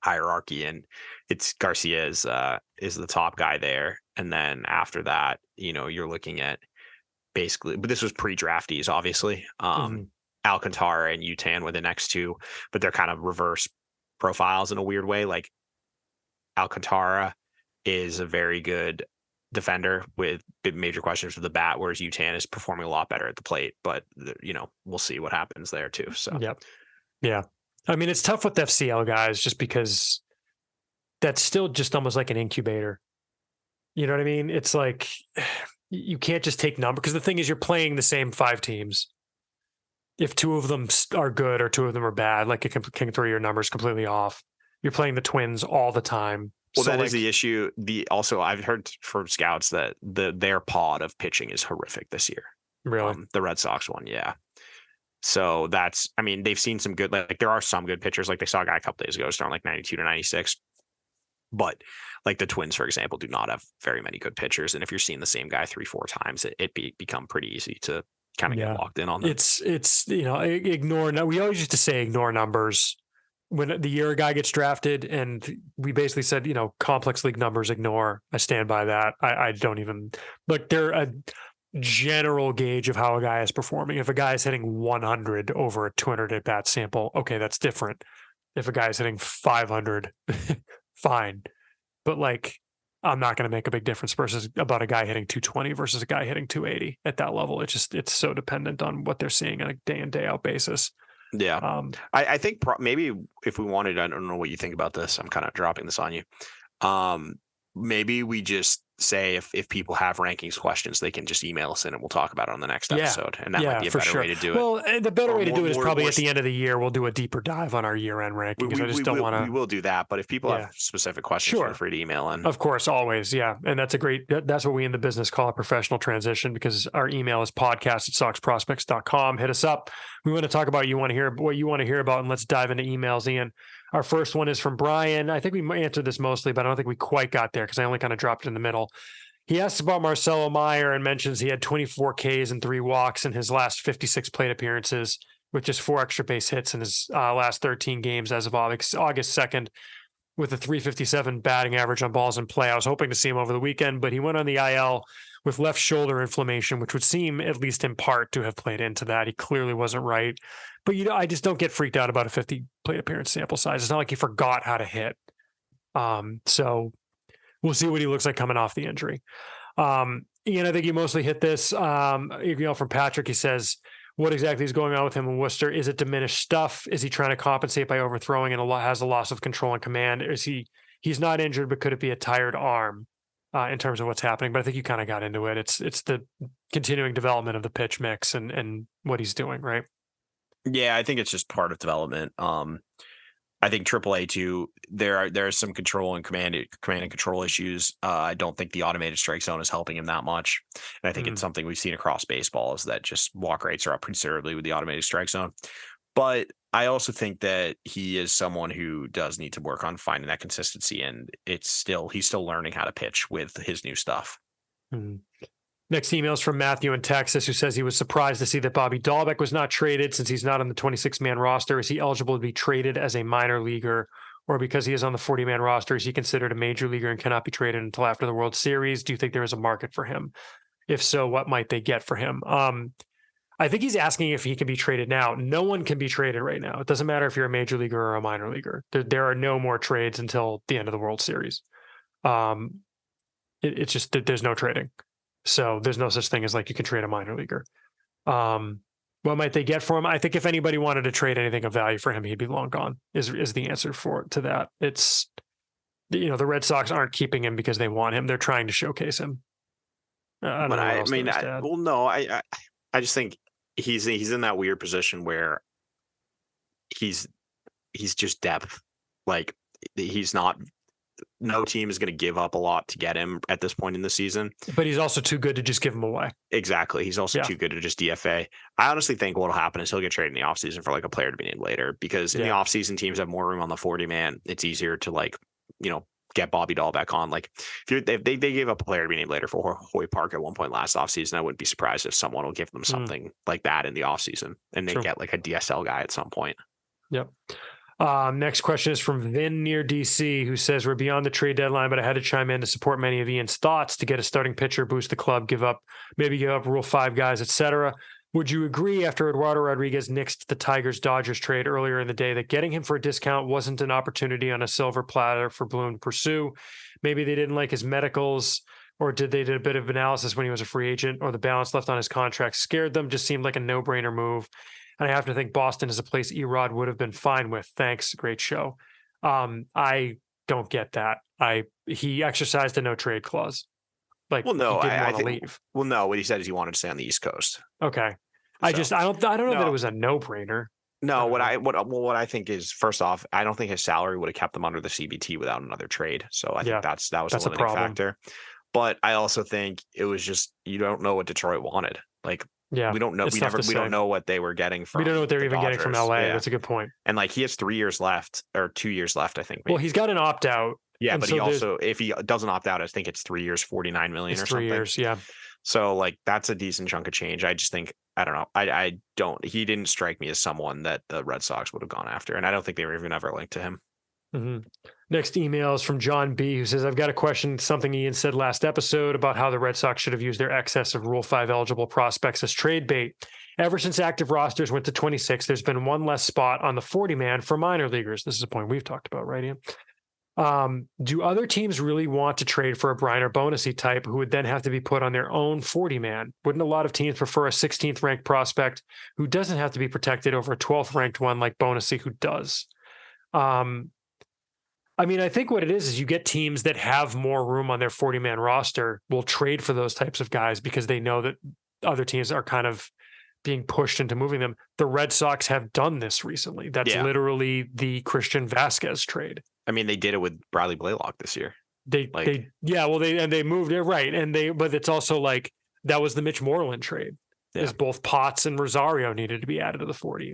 hierarchy, and it's Garcia is the top guy there, and then after that, you're looking at basically, but this was pre-draftees, obviously. Alcantara and Utan were the next two, but they're kind of reverse profiles in a weird way. Like Alcantara is a very good defender with big major questions for the bat, whereas Utan is performing a lot better at the plate. But we'll see what happens there too. So yep, yeah. It's tough with FCL guys just because that's still just almost like an incubator. You know what I mean? It's like you can't just take number, because the thing is you're playing the same 5 teams. If 2 of them are good or 2 of them are bad, like it can throw your numbers completely off. You're playing the Twins all the time. Well, that is the issue. Also, I've heard from scouts that their pod of pitching is horrific this year. Really? The Red Sox one, yeah. So that's, they've seen some good, like there are some good pitchers. Like they saw a guy a couple days ago starting like 92 to 96. But like the Twins, for example, do not have very many good pitchers. And if you're seeing the same guy 3-4 times, it become pretty easy to kind of get locked in on them. It's ignore. We always used to say ignore numbers when the year a guy gets drafted, and we basically said, complex league numbers, ignore. I stand by that. I don't even look. They're a general gauge of how a guy is performing. If a guy is hitting 100 over a 200 at bat sample, okay, that's different. If a guy is hitting 500, fine. But like, I'm not going to make a big difference versus about a guy hitting 220 versus a guy hitting 280 at that level. It's so dependent on what they're seeing on a day in, day out basis. Yeah. I think maybe if we wanted, I don't know what you think about this. I'm kind of dropping this on you. Maybe we just say if people have rankings questions, they can just email us in and we'll talk about it on the next episode. And that might be a better way to do it. Well, the better way to do it is probably at the end of the year, we'll do a deeper dive on our year-end rankings. I just don't want to. We will do that. But if people have specific questions, feel free to email in. Of course, always. Yeah. And that's what we in the business call a professional transition, because our email is podcast@soxprospects.com. Hit us up. We want to talk about what you want to hear about, and let's dive into emails, Ian. Our first one is from Brian. I think we answered this mostly, but I don't think we quite got there because I only kind of dropped it in the middle. He asks about Marcelo Meyer and mentions he had 24 Ks and 3 walks in his last 56 plate appearances, with just 4 extra base hits in his last 13 games as of August 2nd, with a 357 batting average on balls in play. I was hoping to see him over the weekend, but he went on the IL with left shoulder inflammation, which would seem, at least in part, to have played into that. He clearly wasn't right. But I just don't get freaked out about a 50 plate appearance sample size. It's not like he forgot how to hit. So we'll see what he looks like coming off the injury. Ian, I think you mostly hit this. From Patrick, he says, what exactly is going on with him in Worcester? Is it diminished stuff? Is he trying to compensate by overthrowing and has a loss of control and command? He's not injured, but could it be a tired arm in terms of what's happening? But I think you kind of got into it. It's the continuing development of the pitch mix and what he's doing, right? Yeah, I think it's just part of development. I think AAA too. There are some control and command and control issues. I don't think the automated strike zone is helping him that much, and I think it's something we've seen across baseball is that just walk rates are up considerably with the automated strike zone. But I also think that he is someone who does need to work on finding that consistency, and he's still learning how to pitch with his new stuff. Mm-hmm. Next email is from Matthew in Texas, who says he was surprised to see that Bobby Dahlbeck was not traded since he's not on the 26-man roster. Is he eligible to be traded as a minor leaguer, or because he is on the 40-man roster, is he considered a major leaguer and cannot be traded until after the World Series? Do you think there is a market for him? If so, what might they get for him? I think he's asking if he can be traded now. No one can be traded right now. It doesn't matter if you're a major leaguer or a minor leaguer. There are no more trades until the end of the World Series. It's just that there's no trading. So there's no such thing as like you can trade a minor leaguer. What might they get for him? I think if anybody wanted to trade anything of value for him, he'd be long gone. Is the answer to that? It's the Red Sox aren't keeping him because they want him. They're trying to showcase him. I just think he's in that weird position where he's just depth. Like he's not. No team is going to give up a lot to get him at this point in the season. But he's also too good to just give him away. Exactly. He's also too good to just DFA. I honestly think what will happen is he'll get traded in the offseason for like a player to be named later, because in the offseason, teams have more room on the 40-man. It's easier to get Bobby Dahlbeck on. Like if they gave up a player to be named later for Hoy Park at one point last offseason, I wouldn't be surprised if someone will give them something like that in the offseason and they get like a DSL guy at some point. Yep. Next question is from Vin near DC, who says, we're beyond the trade deadline, but I had to chime in to support many of Ian's thoughts to get a starting pitcher, boost the club, give up Rule 5 guys, etc. Would you agree after Eduardo Rodriguez nixed the Tigers-Dodgers trade earlier in the day that getting him for a discount wasn't an opportunity on a silver platter for Bloom to pursue? Maybe they didn't like his medicals, or they did a bit of analysis when he was a free agent, or the balance left on his contract scared them, just seemed like a no-brainer move. And I have to think Boston is a place Erod would have been fine with. Thanks. Great show. I don't get that. He exercised a no trade clause. He didn't want to leave. Well, no, what he said is he wanted to stay on the East Coast. Okay. I don't know that it was a no brainer. No, what I think is, first off, I don't think his salary would have kept him under the CBT without another trade. So I think that was a limiting factor. But I also think it was just, you don't know what Detroit wanted. We don't know. We don't know what they were getting from. We don't know what they're even Dodgers. Getting from LA. Yeah. That's a good point. And he has 3 years left, or 2 years left, I think. Maybe. Well, he's got an opt out. Yeah, but he also, if he doesn't opt out, I think it's 3 years, $49 million or something. 3 years, yeah. So that's a decent chunk of change. I just think, I don't know. He didn't strike me as someone that the Red Sox would have gone after, and I don't think they were even ever linked to him. Mm-hmm. Next email is from John B, who says, I've got a question, something Ian said last episode about how the Red Sox should have used their excess of Rule 5 eligible prospects as trade bait. Ever since active rosters went to 26, there's been one less spot on the 40-man for minor leaguers. This is a point we've talked about, right, Ian? Do other teams really want to trade for a Briner Bonusy type who would then have to be put on their own 40-man? Wouldn't a lot of teams prefer a 16th ranked prospect who doesn't have to be protected over a 12th ranked one like Bonusy who does? I think what it is you get teams that have more room on their 40-man roster will trade for those types of guys because they know that other teams are kind of being pushed into moving them. The Red Sox have done this recently. That's literally the Christian Vasquez trade. They did it with Bradley Blaylock this year. They moved it right. But it's also that was the Mitch Moreland trade. Is both Potts and Rosario needed to be added to the 40.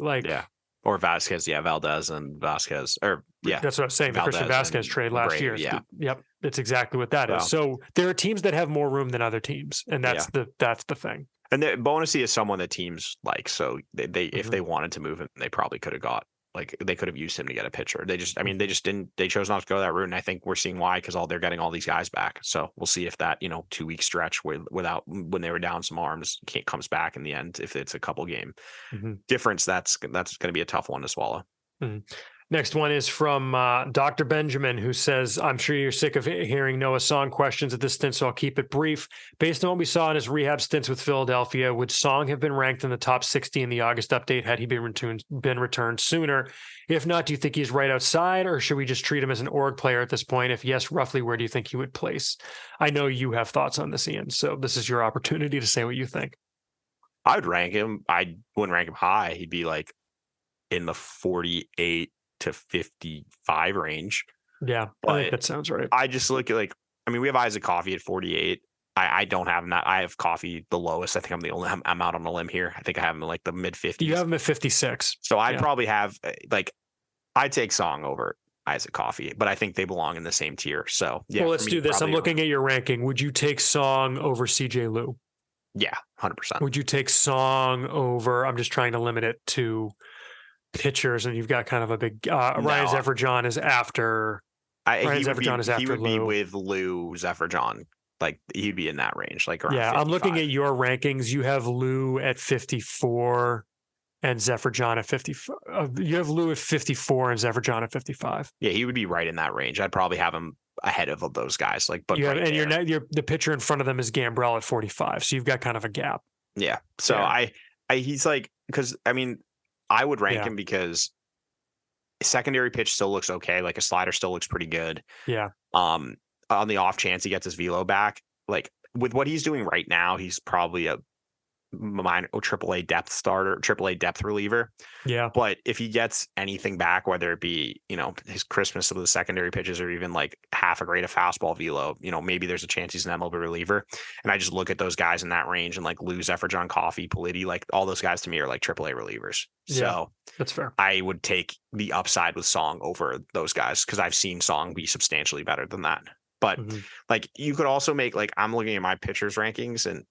Or Vasquez, Valdez and Vasquez, that's what I was saying. The Christian Vasquez trade last year. Yeah. Yep. It's exactly what that is. So there are teams that have more room than other teams. And that's the thing. And Bonusy is someone that teams like, so they if they wanted to move him, they probably could have got, they could have used him to get a pitcher. They just didn't, they chose not to go that route. And I think we're seeing why, because they're getting all these guys back. So we'll see if that, 2 week stretch when they were down some arms comes back in the end. If it's a couple game difference, that's going to be a tough one to swallow. Mm-hmm. Next one is from Dr. Benjamin, who says, I'm sure you're sick of hearing Noah Song questions at this stint, so I'll keep it brief. Based on what we saw in his rehab stints with Philadelphia, would Song have been ranked in the top 60 in the August update had he been returned sooner? If not, do you think he's right outside, or should we just treat him as an org player at this point? If yes, roughly where do you think he would place? I know you have thoughts on this, Ian, so this is your opportunity to say what you think. I would rank him. I wouldn't rank him high. He'd be like in the 48 to 55 range. Yeah, but I think that sounds right. I just look at we have Isaac Coffey at 48. I don't have him that. I have Coffey the lowest. I think I'm out on a limb here. I think I have him in like the mid 50s. You have him at 56. So I'd probably have I'd take Song over Isaac Coffey, but I think they belong in the same tier. So yeah. Well, let's do this. I'm looking at your ranking. Would you take Song over CJ Liu? Yeah, 100%. Would you take Song over? I'm just trying to limit it to pitchers, and you've got kind of a big Ryan Zephyr-John is after. Ryan Zephyr-John is after Lou. He would be with Lou Zephyr-John. Like he'd be in that range. Like around 55. I'm looking at your rankings. You have Lou at 54 and Zephyr-John at 55. You have Lou at 54 and Zephyr-John at 55. Yeah, he would be right in that range. I'd probably have him ahead of those guys. The pitcher in front of them is Gambrell at 45. So you've got kind of a gap. Yeah. So he's like, because I would rank him because secondary pitch still looks okay. Like a slider still looks pretty good. Yeah. On the off chance he gets his velo back, like with what he's doing right now, he's probably a minor AAA depth starter, AAA depth reliever. Yeah. But if he gets anything back, whether it be, his crispness of the secondary pitches or even like half a grade of fastball velo, maybe there's a chance he's an MLB reliever. And I just look at those guys in that range and like Lou, Zephyr-John, Coffey, Politi, like all those guys to me are like AAA relievers. Yeah, so that's fair. I would take the upside with Song over those guys because I've seen Song be substantially better than that. But like you could also make I'm looking at my pitchers rankings and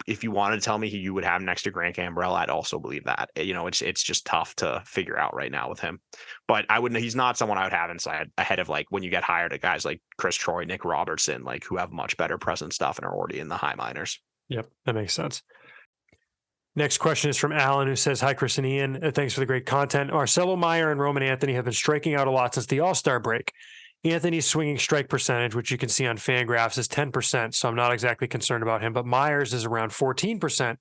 if you wanted to tell me who you would have next to Grant Gambrell, I'd also believe that. It's just tough to figure out right now with him. But he's not someone I would have inside ahead of like when you get hired at guys like Chris Troy, Nick Robertson, like who have much better present stuff and are already in the high minors. Yep, that makes sense. Next question is from Alan, who says, hi, Chris and Ian. Thanks for the great content. Marcelo Meyer and Roman Anthony have been striking out a lot since the All-Star break. Anthony's swinging strike percentage, which you can see on Fangraphs, is 10%, so I'm not exactly concerned about him. But Myers is around 14%,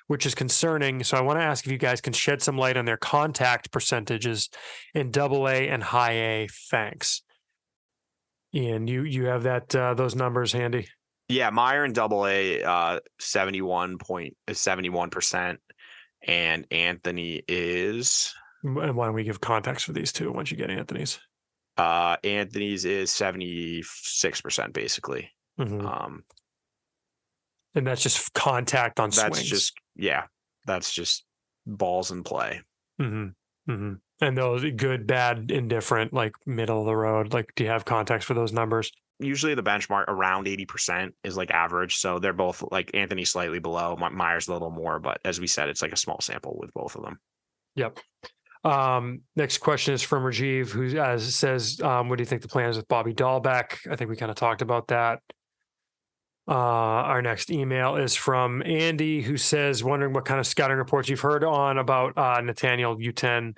which is concerning. So I want to ask if you guys can shed some light on their contact percentages in AA and high A. Thanks. Ian, you have those numbers handy? Yeah, Meyer in AA 71%, and Anthony is. And why don't we give context for these two once you get Anthony's? Anthony's is 76% basically. Mm-hmm. And that's just contact on swings. That's just balls in play. Mm-hmm. Mm-hmm. And those good, bad, indifferent, like middle of the road. Like, do you have context for those numbers? Usually the benchmark around 80% is like average. So they're both like Anthony slightly below, Myers a little more, but as we said, it's like a small sample with both of them. Yep. Next question is from Rajiv, who says, what do you think the plan is with Bobby Dahlbeck? I think we kind of talked about that. Our next email is from Andy, who says, wondering what kind of scouting reports you've heard about Nathaniel Uten.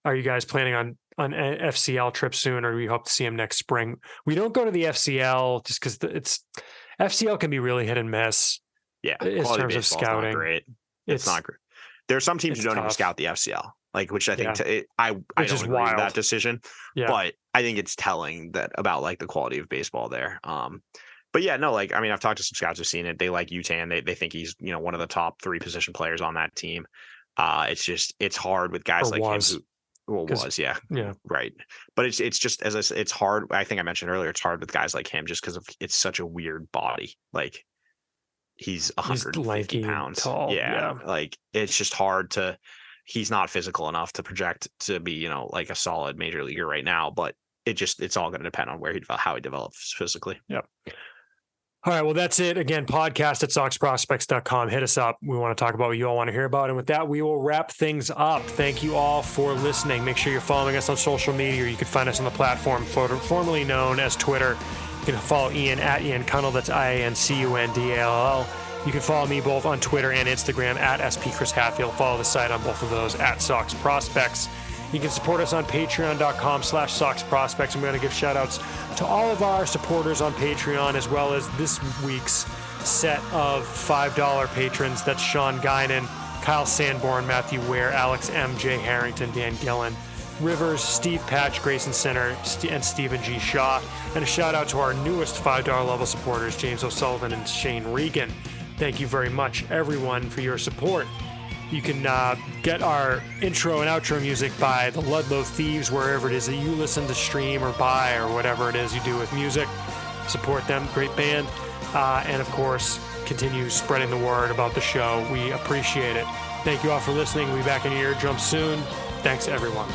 Are you guys planning on an FCL trip soon, or do we hope to see him next spring? We don't go to the FCL just because FCL can be really hit and miss. Yeah, in terms of scouting. Not great. It's not great. There are some teams who don't even scout the FCL. Like, which I think I don't agree with that decision, but I think it's telling that about like the quality of baseball there. But yeah, no, like, I've talked to some scouts who've seen it. They like Uten. They think he's, one of the top 3 position players on that team. It's hard with guys like him who right. But it's just, as I said, it's hard. I think I mentioned earlier, it's hard with guys like him just because it's such a weird body. Like he's 150 pounds. Tall. Yeah. Like it's just hard he's not physical enough to project to be, like a solid major leaguer right now, but it's all going to depend on how he develops physically. Yep. All right. Well, that's it. Again, podcast at soxprospects.com. Hit us up. We want to talk about what you all want to hear about. And with that, we will wrap things up. Thank you all for listening. Make sure you're following us on social media, or you can find us on the platform formerly known as Twitter. You can follow Ian at Ian Cunnell. That's IANCUNDALL. You can follow me both on Twitter and Instagram at SP Chris Hatfield. Follow the site on both of those at Sox Prospects. You can support us on patreon.com/SoxProspects. I'm going to give shout outs to all of our supporters on Patreon, as well as this week's set of $5 patrons. That's Sean Guinan, Kyle Sanborn, Matthew Ware, Alex M, Jay Harrington, Dan Gillen, Rivers, Steve Patch, Grayson Center, and Stephen G. Shaw. And a shout out to our newest $5 level supporters, James O'Sullivan and Shane Regan. Thank you very much, everyone, for your support. You can get our intro and outro music by the Ludlow Thieves, wherever it is that you listen to, stream, or buy, or whatever it is you do with music. Support them, great band. And of course, continue spreading the word about the show. We appreciate it. Thank you all for listening. We'll be back in your eardrum soon. Thanks, everyone.